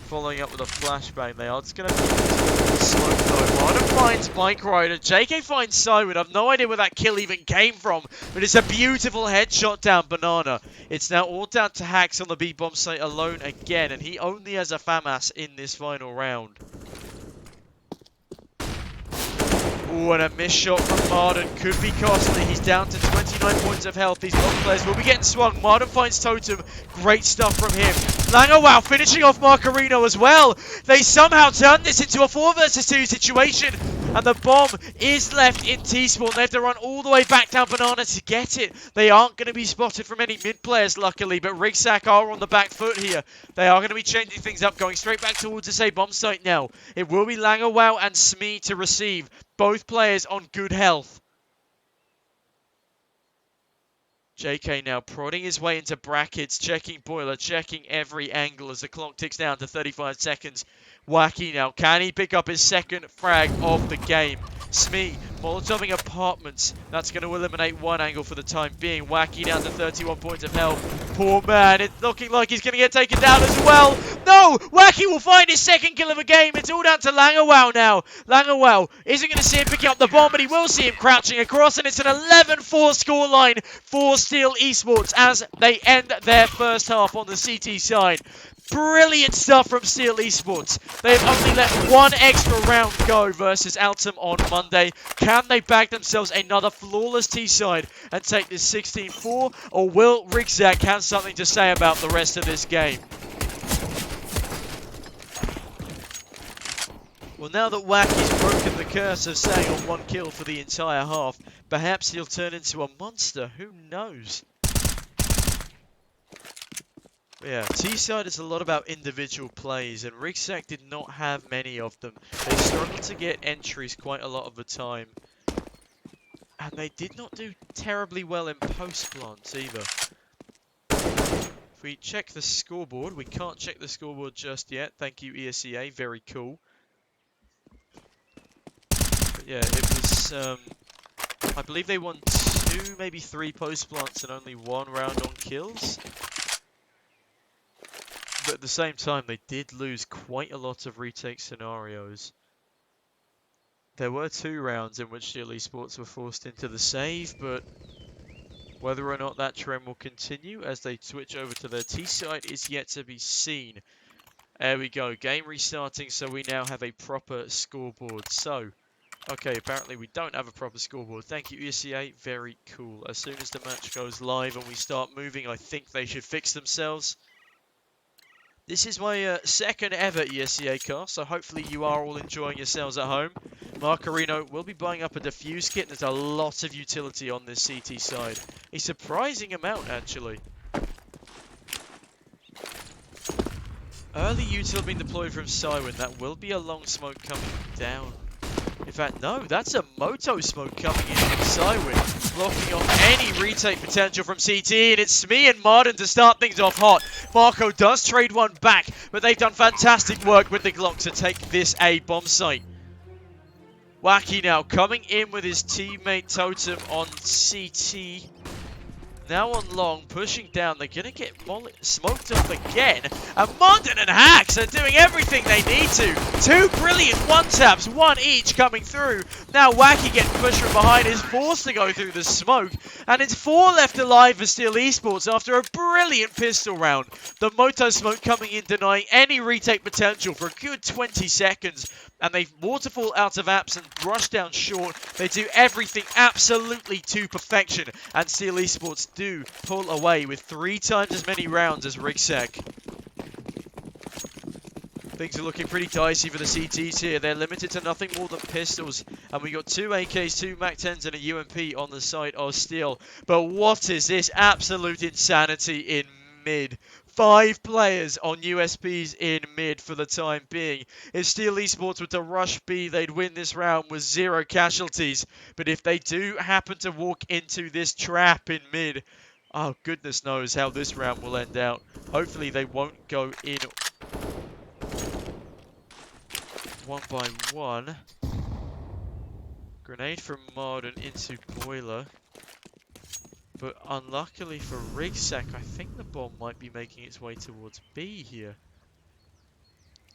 Following up with a flashbang. They are just going to smoke though. Marden finds Bike Rider. JK finds Simon. I've no idea where that kill even came from, but it's a beautiful headshot down Banana. It's now all down to Hacks on the B bomb site alone again, and he only has a FAMAS in this final round. Ooh, and a missed shot from Marden could be costly. He's down to 29 points of health. These bomb players will be getting swung. Marden finds Totem. Great stuff from him. Langawao finishing off Marcarino as well. They somehow turned this into a 4 versus 2 situation. And the bomb is left in T-Spawn. They have to run all the way back down Banana to get it. They aren't going to be spotted from any mid players, luckily. But Ryggsack are on the back foot here. They are going to be changing things up, going straight back towards this A bomb site now. It will be Langawao and Smee to receive. Both players on good health. JK now prodding his way into brackets, checking Boiler, checking every angle as the clock ticks down to 35 seconds. Wacky now, can he pick up his second frag of the game? Smee, Molotoving apartments. That's going to eliminate one angle for the time being. Wacky down to 31 points of health. Poor man, it's looking like he's going to get taken down as well. No, Wacky will find his second kill of the game. It's all down to Langerwow now. Langerwow isn't going to see him picking up the bomb, but he will see him crouching across, and it's an 11-4 scoreline for Steel Esports as they end their first half on the CT side. Brilliant stuff from Steel Esports. They've only let one extra round go versus Altum on Monday. Can they bag themselves another flawless T-side and take this 16-4? Or will Ryggsack have something to say about the rest of this game? Well, now that Wacky's broken the curse of staying on one kill for the entire half, perhaps he'll turn into a monster. Who knows? Yeah, T-side is a lot about individual plays, and Ryggsack did not have many of them. They struggled to get entries quite a lot of the time. And they did not do terribly well in post-plants either. If we check the scoreboard, we can't check the scoreboard just yet. Thank you, ESEA. Very cool. But yeah, it was... I believe they won 2, maybe 3 post-plants and only 1 round on kills. But at the same time, they did lose quite a lot of retake scenarios. There were 2 rounds in which Steel Esports were forced into the save, but whether or not that trend will continue as they switch over to their T side is yet to be seen. There we go, game restarting, so we now have a proper scoreboard. So, okay, apparently we don't have a proper scoreboard. Thank you, ESEA. Very cool. As soon as the match goes live and we start moving, I think they should fix themselves. This is my second ever ESEA cast, so hopefully you are all enjoying yourselves at home. Marcarino will be buying up a defuse kit. There's a lot of utility on this CT side. A surprising amount, actually. Early util being deployed from Cywin. That will be a long smoke coming down. In fact, no, that's a Moto smoke coming in from Cywin, blocking off any retake potential from CT, and it's Smee and Martin to start things off hot. Marco does trade one back, but they've done fantastic work with the Glock to take this A bomb site. Wacky now coming in with his teammate Totem on CT. Now on long, pushing down. They're going to get smoked up again. And Mondin and Hacks are doing everything they need to. 2 brilliant one-taps, 1 each coming through. Now Wacky getting pushed from behind is forced to go through the smoke. And it's 4 left alive for Steel Esports after a brilliant pistol round. The Moto smoke coming in, denying any retake potential for a good 20 seconds. And they waterfall out of apps and rush down short. They do everything absolutely to perfection. And Steel Esports do pull away with 3 times as many rounds as Ryggsack. Things are looking pretty dicey for the CTs here. They're limited to nothing more than pistols. And we got 2 AKs, 2 MAC-10s and a UMP on the side of Steel. But what is this absolute insanity in mid? 5 players on USPs in mid for the time being. If Steel Esports were to rush B, they'd win this round with 0 casualties. But if they do happen to walk into this trap in mid, oh, goodness knows how this round will end out. Hopefully they won't go in 1 by 1. Grenade from Marden into Boiler. But unluckily for Ryggsack, I think the bomb might be making its way towards B here.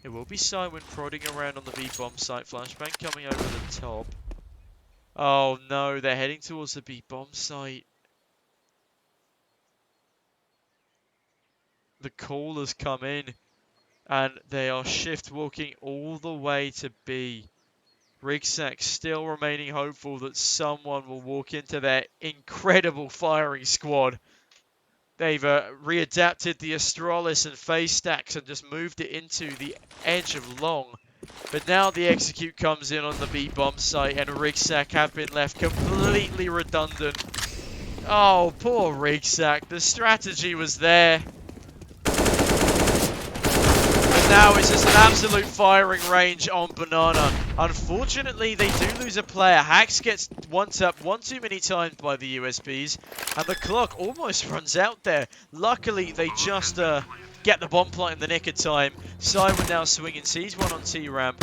It will be Cywin prodding around on the B bomb site. Flashbang coming over the top. Oh no, they're heading towards the B bomb site. The call has come in and they are shift walking all the way to B. Ryggsack still remaining hopeful that someone will walk into their incredible firing squad. They've readapted the Astralis and phase stacks and just moved it into the edge of long. But now the execute comes in on the B bomb site and Ryggsack have been left completely redundant. Oh, poor Ryggsack. The strategy was there. And now it's just an absolute firing range on Banana. Unfortunately, they do lose a player. Hax gets one-tapped one too many times by the USBs, and the clock almost runs out there. Luckily, they just get the bomb plant in the nick of time. Simon now swinging, sees one on T-Ramp,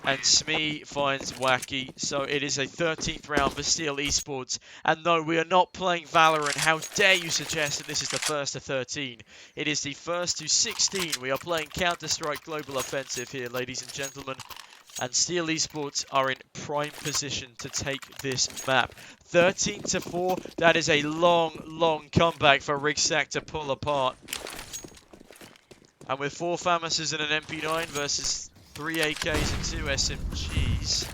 and Smee finds Wacky. So it is a 13th round for Steel Esports. And no, we are not playing Valorant. How dare you suggest that this is the first to 13? It is the first to 16. We are playing Counter-Strike Global Offensive here, ladies and gentlemen. And Steel Esports are in prime position to take this map. 13-4, that is a long, long comeback for Ryggsack to pull apart. And with 4 FAMASs and an MP9 versus 3 AKs and 2 SMGs,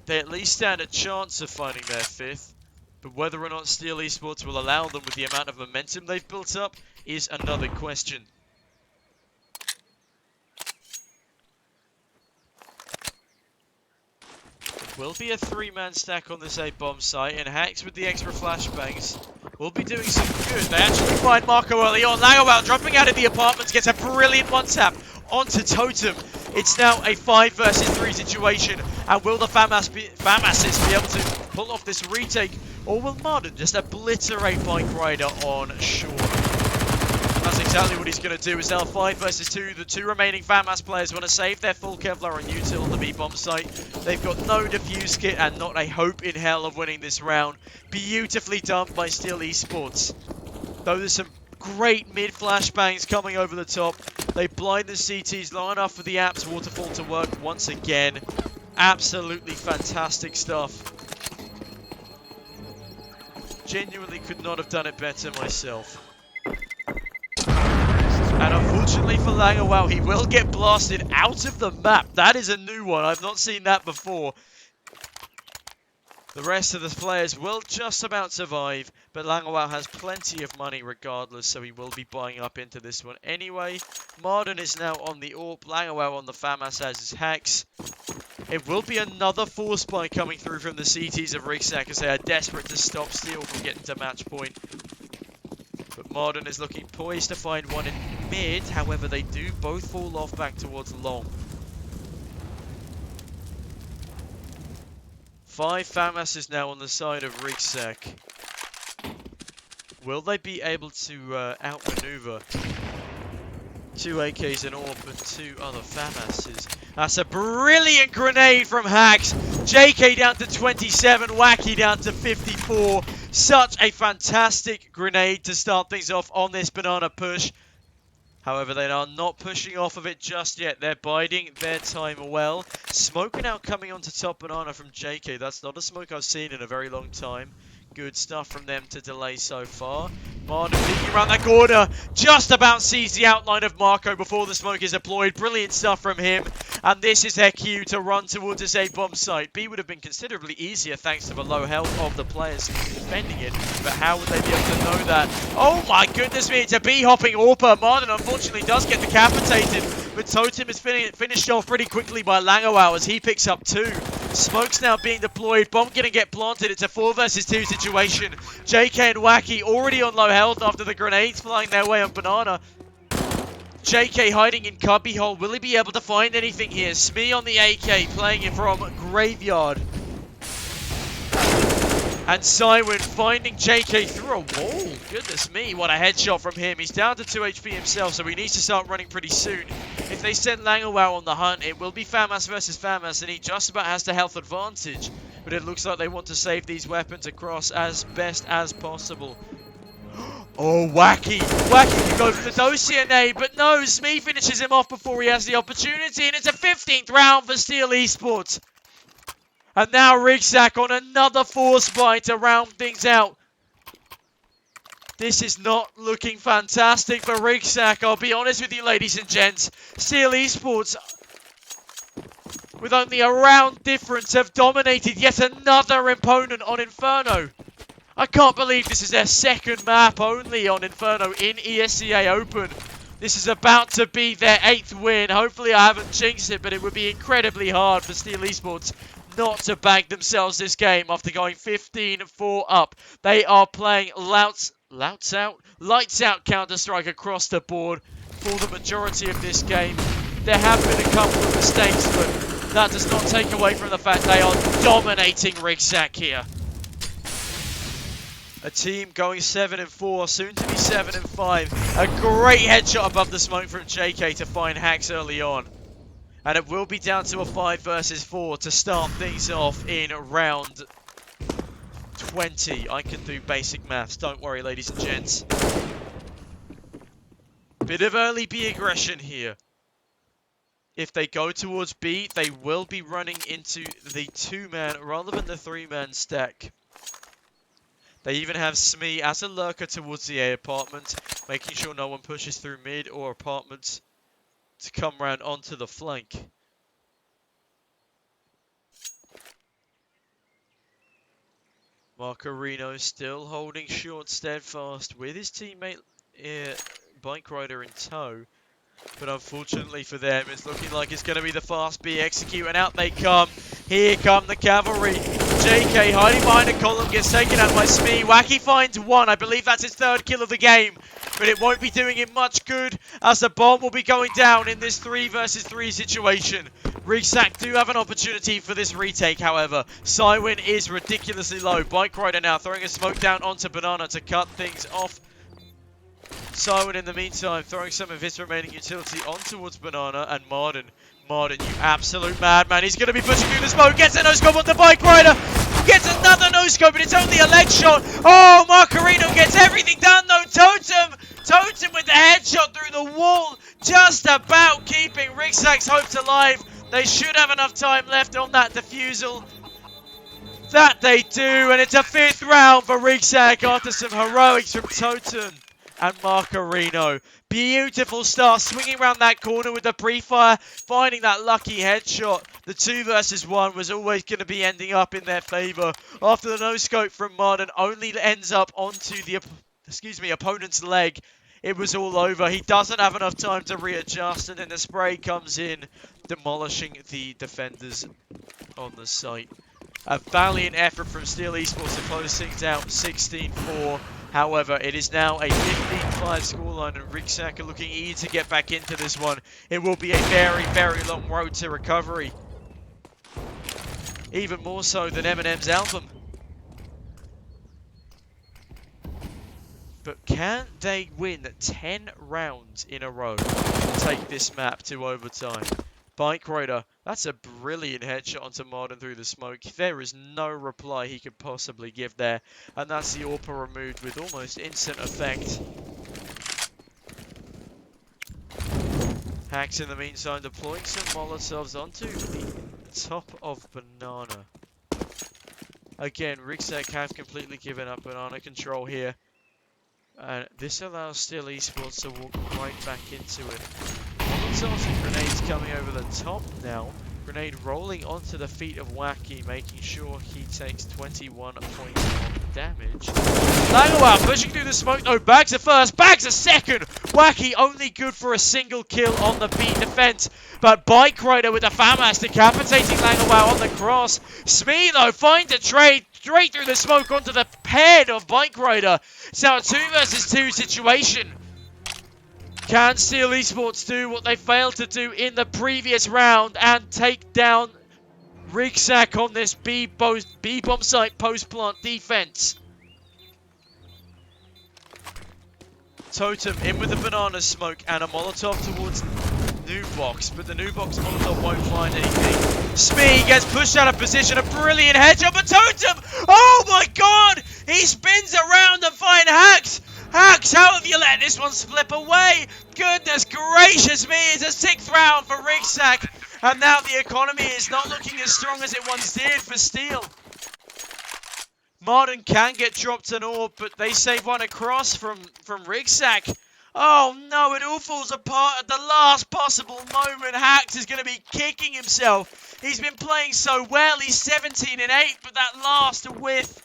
they at least stand a chance of finding their 5th. But whether or not Steel Esports will allow them with the amount of momentum they've built up is another question. Will be a 3-man stack on this A-bomb site, and Hax with the extra flashbangs will be doing some good. They actually find Marco early on. Langowell dropping out of the apartments, gets a brilliant one-tap onto Totem. It's now a 5 versus 3 situation, and will the FAMASs be able to pull off this retake, or will Marden just obliterate Bike Rider on shore? That's exactly what he's going to do. Is now 5 versus 2. The 2 remaining FAMAS players want to save their full Kevlar and util on the B-bomb site. They've got no defuse kit and not a hope in hell of winning this round. Beautifully done by Steel Esports. Though there's some great mid-flashbangs coming over the top. They blind the CTs long enough for the apps waterfall to work once again. Absolutely fantastic stuff. Genuinely could not have done it better myself. And unfortunately for Langowell, he will get blasted out of the map. That is a new one. I've not seen that before. The rest of the players will just about survive, but Langowell has plenty of money regardless, so he will be buying up into this one anyway. Marden is now on the AWP, Langowell on the FAMAS as is Hex. It will be another force buy coming through from the CTs of Ryggsack as they are desperate to stop Steel from getting to match point. But Marden is looking poised to find one in mid, however they do both fall off back towards long. 5 FAMAS is now on the side of Ryggsack. Will they be able to outmaneuver 2 AKs and AWP and 2 other FAMASs? That's a brilliant grenade from Hax. JK down to 27, Wacky down to 54. Such a fantastic grenade to start things off on this banana push. However, they are not pushing off of it just yet. They're biding their time well. Smoke now coming onto top banana from JK. That's not a smoke I've seen in a very long time. Good stuff from them to delay so far. Marden peeking around that corner. Just about sees the outline of Marco before the smoke is deployed. Brilliant stuff from him. And this is their cue to run towards this A-bomb site. B would have been considerably easier thanks to the low health of the players defending it. But how would they be able to know that? Oh my goodness me, it's a B-hopping AWPer. Marden unfortunately does get decapitated. But Totem is finished off pretty quickly by Langowell as he picks up 2. Smoke's now being deployed. Bomb gonna get planted. It's a 4 versus 2 situation. JK and Wacky already on low health after the grenades flying their way on banana. JK hiding in cubbyhole. Will he be able to find anything here? Smee on the AK playing it from graveyard. And Cywin finding JK through a wall. Goodness me, what a headshot from him. He's down to 2 HP himself, so he needs to start running pretty soon. If they send Langowell on the hunt, it will be FAMAS versus FAMAS, and he just about has the health advantage. But it looks like they want to save these weapons across as best as possible. Oh, Wacky. Wacky can go for the dossier, but no, Smee finishes him off before he has the opportunity, and it's a 15th round for Steel Esports. And now Ryggsack on another force buy to round things out. This is not looking fantastic for Ryggsack, I'll be honest with you, ladies and gents. Steel Esports, with only a round difference, have dominated yet another opponent on Inferno. I can't believe this is their second map only on Inferno in ESEA Open. This is about to be their 8th win. Hopefully I haven't jinxed it, but it would be incredibly hard for Steel Esports not to bag themselves this game after going 15-4 up. They are playing lights out Counter-Strike across the board. for the majority of this game. There have been a couple of mistakes, but that does not take away from the fact they are dominating Ryggsack here. A team going 7-4, soon to be 7-5. A great headshot above the smoke from JK to find Hacks early on. And it will be down to a 5 versus 4 to start things off in round 20. I can do basic maths, don't worry ladies and gents. Bit of early B aggression here. If they go towards B, they will be running into the 2-man rather than the 3-man stack. They even have Smee as a lurker towards the A apartment, making sure no one pushes through mid or apartments to come round onto the flank. Marcarino still holding short steadfast with his teammate Bike Rider in tow. But unfortunately for them, it's looking like it's going to be the fast B execute, and out they come. Here come the cavalry. JK hiding behind a column, gets taken out by Smee. Wacky finds one. I believe that's his 3rd kill of the game. But it won't be doing him much good, as the bomb will be going down in this 3 versus 3 situation. Ryggsack do have an opportunity for this retake, however. Cywin is ridiculously low. Bike Rider now throwing a smoke down onto Banana to cut things off. Cywin in the meantime throwing some of his remaining utility on towards Banana and Marden. Marden, you absolute madman. He's going to be pushing through the smoke. Gets a no-scope on the Bike Rider. Gets another no-scope, but it's only a leg shot. Oh, Marcarino gets everything done though. Totem with the headshot through the wall. Just about keeping Ryggsack's hopes alive. They should have enough time left on that defusal. That they do, and it's a 5th round for Ryggsack after some heroics from Totem and Marcarino. Beautiful start, swinging around that corner with the pre-fire, finding that lucky headshot. The 2 versus 1 was always going to be ending up in their favour. After the no-scope from Marden only ends up onto the opponent's leg, it was all over. He doesn't have enough time to readjust, and then the spray comes in, demolishing the defenders on the site. A valiant effort from Steel Esports to close things out 16-4. However, it is now a 15-5 scoreline, and Ryggsack are looking eager to get back into this one. It will be a very, very long road to recovery. Even more so than Eminem's album. But can they win 10 rounds in a row to take this map to overtime? Bike Rider, that's a brilliant headshot onto Marden through the smoke. There is no reply he could possibly give there. And that's the AWPer removed with almost instant effect. Hacks in the meantime deploying some Molotovs onto the top of Banana. Again, Ryggsack have completely given up Banana control here. And this allows Steel Esports to walk right back into it. Molotovs and grenades coming over the top now. Grenade rolling onto the feet of Wacky, making sure he takes 21 points of damage. Langow pushing through the smoke though. Bags a first, bags a second. Wacky only good for a single kill on the B defense. But Bike Rider with the FAMAS decapitating Langow on the cross. Smee though finds a trade straight through the smoke onto the head of Bike Rider. It's now a 2 versus 2 situation. Can Steel Esports do what they failed to do in the previous round and take down Ryggsack on this B-bomb site post-plant defense? Totem in with the banana smoke and a Molotov towards new box, but the new box Molotov won't find anything. Smee gets pushed out of position, a brilliant headshot, but Totem, oh my god, he spins around and finds Hacks. Hacks, how have you let this one slip away? Goodness gracious me, it's a 6th round for Ryggsack, and now the economy is not looking as strong as it once did for Steel. Marden can get dropped an AWP, but they save one across from Ryggsack. Oh no, it all falls apart at the last possible moment. Hacks is going to be kicking himself. He's been playing so well, he's 17 and 8, but that last whiff,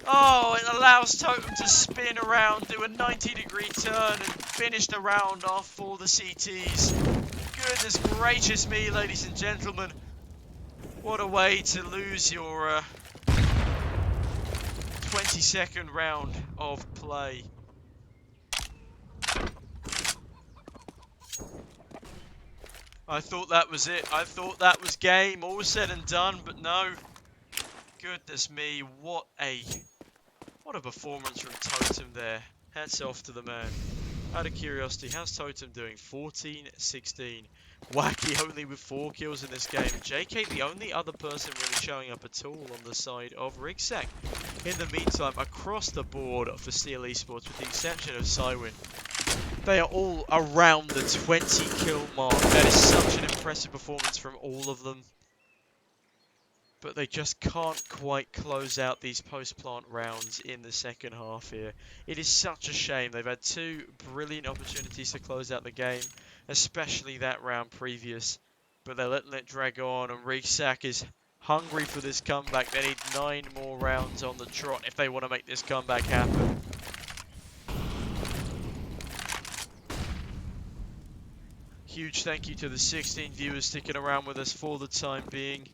oh, it allows Totem to spin around, do a 90-degree turn, and finish the round off for the CTs. Goodness gracious me, ladies and gentlemen. What a way to lose your 22nd round of play. I thought that was it. I thought that was game. All said and done, but no. Goodness me, what a performance from Totem there. Hats off to the man. Out of curiosity, how's Totem doing? 14-16. Wacky only with 4 kills in this game. JK the only other person really showing up at all on the side of Ryggsack. In the meantime, across the board for Steel Esports, with the exception of Cywin, they are all around the 20 kill mark. That is such an impressive performance from all of them. But they just can't quite close out these post-plant rounds in the second half here. It is such a shame. They've had 2 brilliant opportunities to close out the game, especially that round previous. But they're letting it drag on, and Ryggsack is hungry for this comeback. They need 9 more rounds on the trot if they want to make this comeback happen. Huge thank you to the 16 viewers sticking around with us for the time being.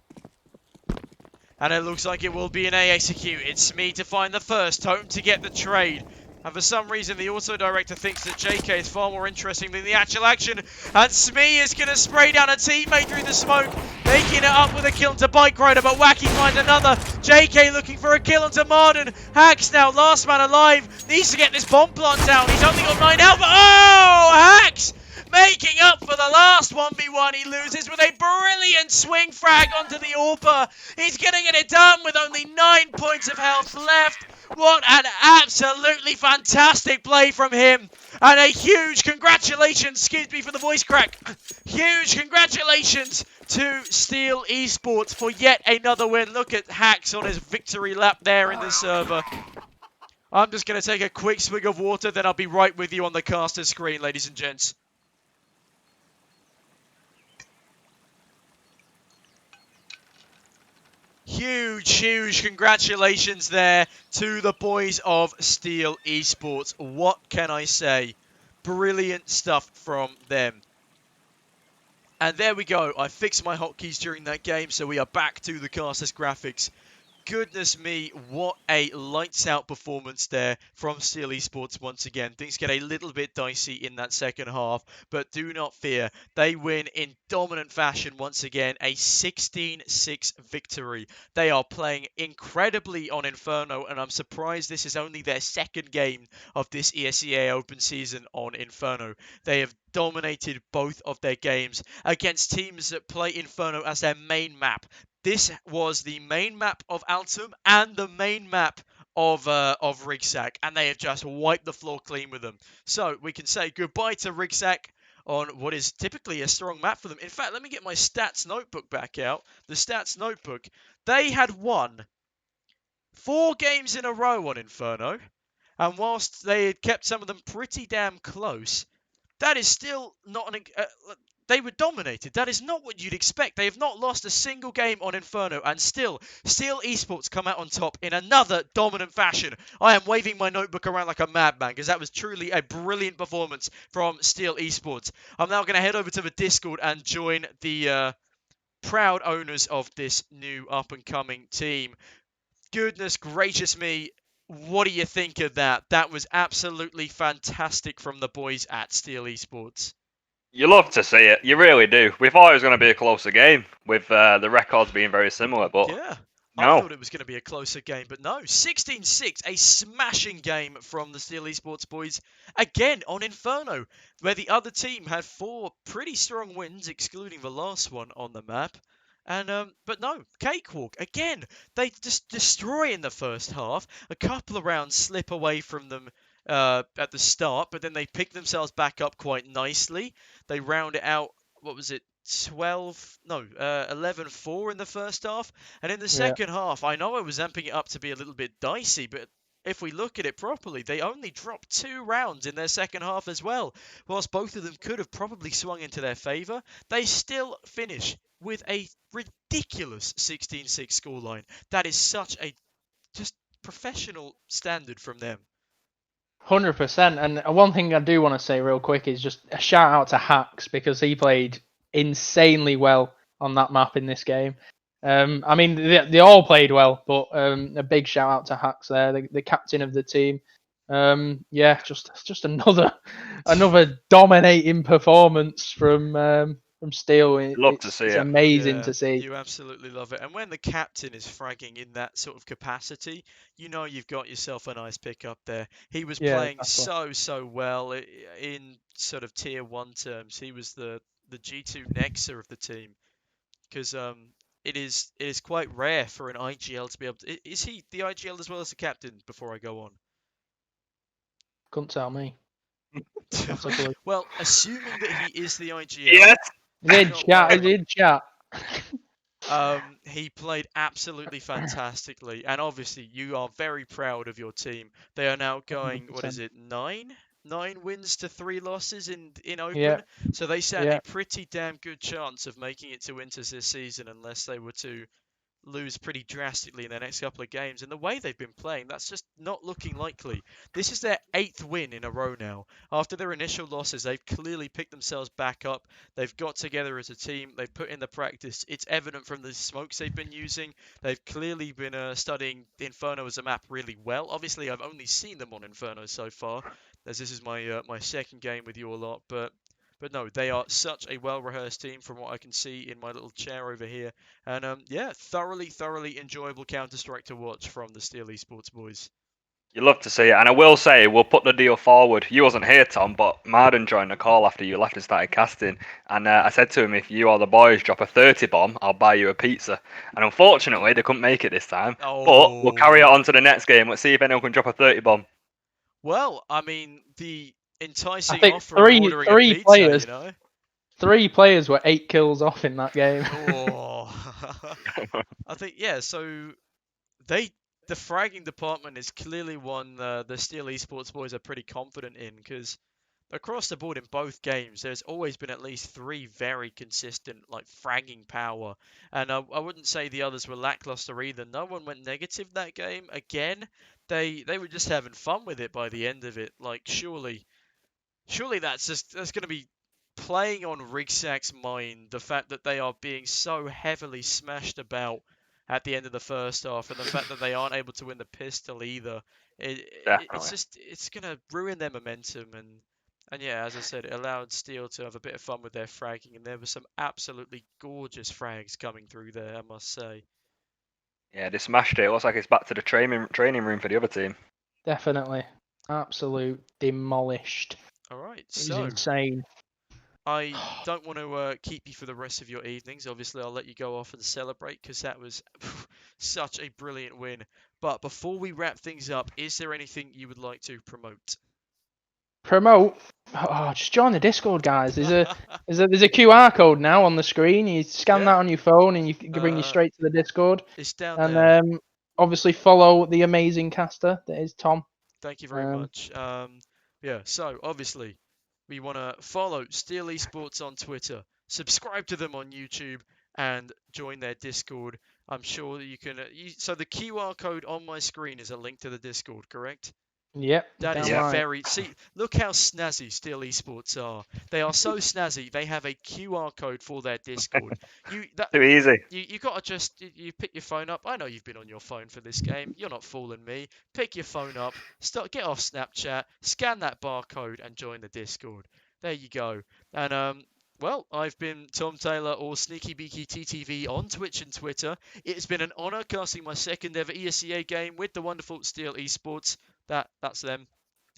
And it looks like it will be an execute. It's me to find the first, Totem to get the trade. And for some reason, the auto director thinks that JK is far more interesting than the actual action. And Smee is going to spray down a teammate through the smoke, making it up with a kill into Bike Rider, but Wacky finds another. JK looking for a kill onto Marden. Hacks now, last man alive, needs to get this bomb plant down. He's only got 9 health. Oh, Hacks! Making up for the last 1v1 he loses with a brilliant swing frag onto the AWPer. He's going to get it done with only 9 points of health left. What an absolutely fantastic play from him. And a huge congratulations, excuse me for the voice crack, huge congratulations to Steel Esports for yet another win. Look at Hacks on his victory lap there in the server. I'm just going to take a quick swig of water, then I'll be right with you on the caster screen, ladies and gents. Huge congratulations there to the boys of Steel Esports. What can I say? Brilliant stuff from them. And there we go. I fixed my hotkeys during that game, so we are back to the casters graphics. Goodness me, what a lights out performance there from Steel Esports once again. Things get a little bit dicey in that second half, but do not fear. They win in dominant fashion once again, a 16-6 victory. They are playing incredibly on Inferno, and I'm surprised this is only their second game of this ESEA Open season on Inferno. They have dominated both of their games against teams that play Inferno as their main map. This was the main map of Altum and the main map of Ryggsack, and they have just wiped the floor clean with them. So we can say goodbye to Ryggsack on what is typically a strong map for them. In fact, let me get my stats notebook back out. The stats notebook. They had won 4 games in a row on Inferno, and whilst they had kept some of them pretty damn close, that is still not an... they were dominated. That is not what you'd expect. They have not lost a single game on Inferno, and still, Steel Esports come out on top in another dominant fashion. I am waving my notebook around like a madman, because that was truly a brilliant performance from Steel Esports. I'm now going to head over to the Discord and join the proud owners of this new up-and-coming team. Goodness gracious me. What do you think of that? That was absolutely fantastic from the boys at Steel Esports. You love to see it. You really do. We thought it was going to be a closer game with the records being very similar, but yeah, no. I thought it was going to be a closer game, but no. 16-6, a smashing game from the Steel Esports boys. Again, on Inferno, where the other team had 4 pretty strong wins, excluding the last one on the map. And but no, Cakewalk, again, they just destroy in the first half. A couple of rounds slip away from them at the start, but then they pick themselves back up quite nicely. They round it out, what was it, 11-4 in the first half. And in the second half, I know I was amping it up to be a little bit dicey, but if we look at it properly, they only dropped 2 rounds in their second half as well. Whilst both of them could have probably swung into their favour, they still finish with a ridiculous 16-6 scoreline. That is such a just professional standard from them. 100%. And one thing I do want to say real quick is just a shout out to Hacks, because he played insanely well on that map in this game. I mean, they all played well, but a big shout out to Hacks there, the captain of the team. Yeah, just another dominating performance from from Steel. Love to see It's it. amazing Yeah, to see. you absolutely love it. And when the captain is fragging in that sort of capacity, you know you've got yourself a nice pick up there. He was Yeah, playing exactly. so well in sort of tier 1 terms. He was the G2 Nexa of the team because it is quite rare for an IGL to be able to. Is he the IGL as well as the captain before I go on? Couldn't tell me. Not a clue. Well, assuming that he is the IGL, Yes. He do did not chat. He worry. did chat. He played absolutely fantastically, and obviously you are very proud of your team. They are now going, what is 100%. it, nine wins to 3 losses in Yeah, open. So they stand yeah. a pretty damn good chance of making it to winters this season, unless they were to lose pretty drastically in their next couple of games. And the way they've been playing, that's just not looking likely. This is their 8th win in a row now. After their initial losses, they've clearly picked themselves back up. They've got together as a team. They've put in the practice. It's evident from the smokes they've been using. They've clearly been studying Inferno as a map really well. Obviously, I've only seen them on Inferno so far, as this is my second game with you a lot. But no, they are such a well-rehearsed team from what I can see in my little chair over here. And yeah, thoroughly enjoyable Counter-Strike to watch from the Steel Esports boys. You love to see it, and I will say we'll put the deal forward. You wasn't here, Tom, but Marden joined the call after you left and started casting. And I said to him, if you or the boys drop a 30 bomb, I'll buy you a pizza. And unfortunately, they couldn't make it this time. But we'll carry it Oh, on to the next game. Let's see if anyone can drop a 30 bomb. well, I mean, the I enticing think offer of ordering a three pizza, players, you know? 3 players were 8 kills off in that game. Oh, I think, yeah, so they the fragging department is clearly one the Steel Esports boys are pretty confident in because across the board in both games, there's always been at least 3 very consistent like fragging power, and I wouldn't say the others were lackluster either. No one went negative that game. Again, they were just having fun with it by the end of it. Like surely that's going to be playing on Ryggsack's mind, the fact that they are being so heavily smashed about at the end of the first half, and the fact that they aren't able to win the pistol either. It's Definitely. just it's going to ruin their momentum, and yeah, as I said, it allowed Steel to have a bit of fun with their fragging, and there were some absolutely gorgeous frags coming through there, I must say. Yeah, they smashed it. It looks like it's back to the training room for the other team. Definitely. Absolute demolished. All right, It was so insane. I don't want to keep you for the rest of your evenings. Obviously, I'll let you go off and celebrate because that was such a brilliant win. But before we wrap things up, is there anything you would like to promote? Promote. Oh, just join the Discord, guys. There's a QR code now on the screen. You scan that Yeah, on your phone, and you can bring you straight to the Discord. it's down And there. obviously follow the amazing caster that is Tom. Thank you very much. Yeah, so obviously, we want to follow Steel Esports on Twitter, subscribe to them on YouTube, and join their Discord. I'm sure that you can. So the QR code on my screen is a link to the Discord, correct? Yep, That damn is Yeah. right. very. See, look how snazzy Steel Esports are. They are so snazzy. They have a QR code for their Discord. Too easy. You gotta just you pick your phone up. I know you've been on your phone for this game. You're not fooling me. Pick your phone up. Get off Snapchat. Scan that barcode and join the Discord. There you go. And well, I've been Tom Taylor or Sneaky Beaky TTV on Twitch and Twitter. It's been an honour casting my second ever ESEA game with the wonderful Steel Esports. That's them.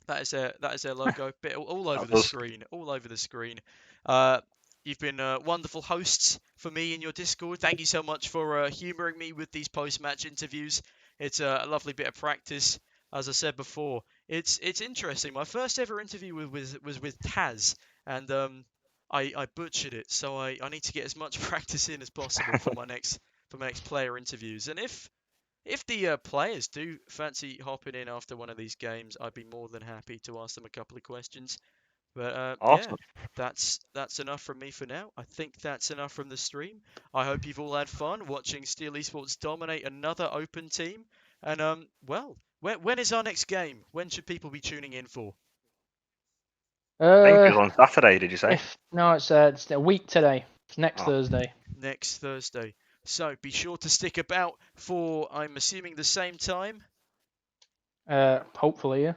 That is their logo. Bit all over That the was screen. All over the screen. Uh, you've been wonderful hosts for me in your Discord. Thank you so much for humouring me with these post-match interviews. It's a lovely bit of practice. As I said before, it's interesting. My first ever interview was with Taz, and I butchered it. So I need to get as much practice in as possible for my next player interviews. And if the players do fancy hopping in after one of these games, I'd be more than happy to ask them a couple of questions. But yeah, awesome. that's enough from me for now. I think that's enough from the stream. I hope you've all had fun watching Steel Esports dominate another open team. And well, when is our next game? When should people be tuning in for? I think it Uh, was on Saturday, did you say? it's a week today. It's next Oh. Thursday. Next Thursday. So be sure to stick about for, I'm assuming, the same time. Hopefully, yeah.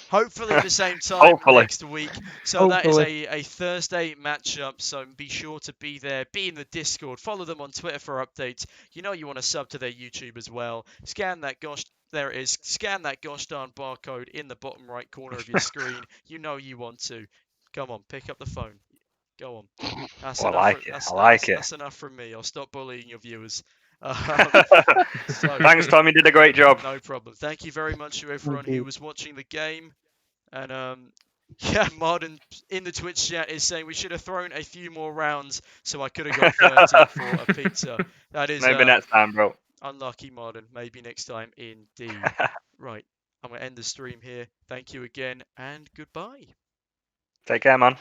Hopefully the same time Hopefully. next week. So that is Hopefully. a Thursday matchup. So be sure to be there, be in the Discord, follow them on Twitter for updates. You know you want to sub to their YouTube as well. Scan that there it is. Scan that gosh darn barcode in the bottom right corner of your screen. You know you want to. Come on, pick up the phone. Go on. That's Oh, I enough. like it. I like it. That's enough from me. I'll stop bullying your viewers. Um, so Thanks, Tom. You did a great job. no problem. Thank you very much to everyone you. who was watching the game. And yeah, Martin in the Twitch chat is saying we should have thrown a few more rounds so I could have got 30 for a pizza. That is Maybe next time, bro. unlucky, Martin. Maybe next time, indeed. Right, I'm going to end the stream here. Thank you again, and goodbye. Take care, man.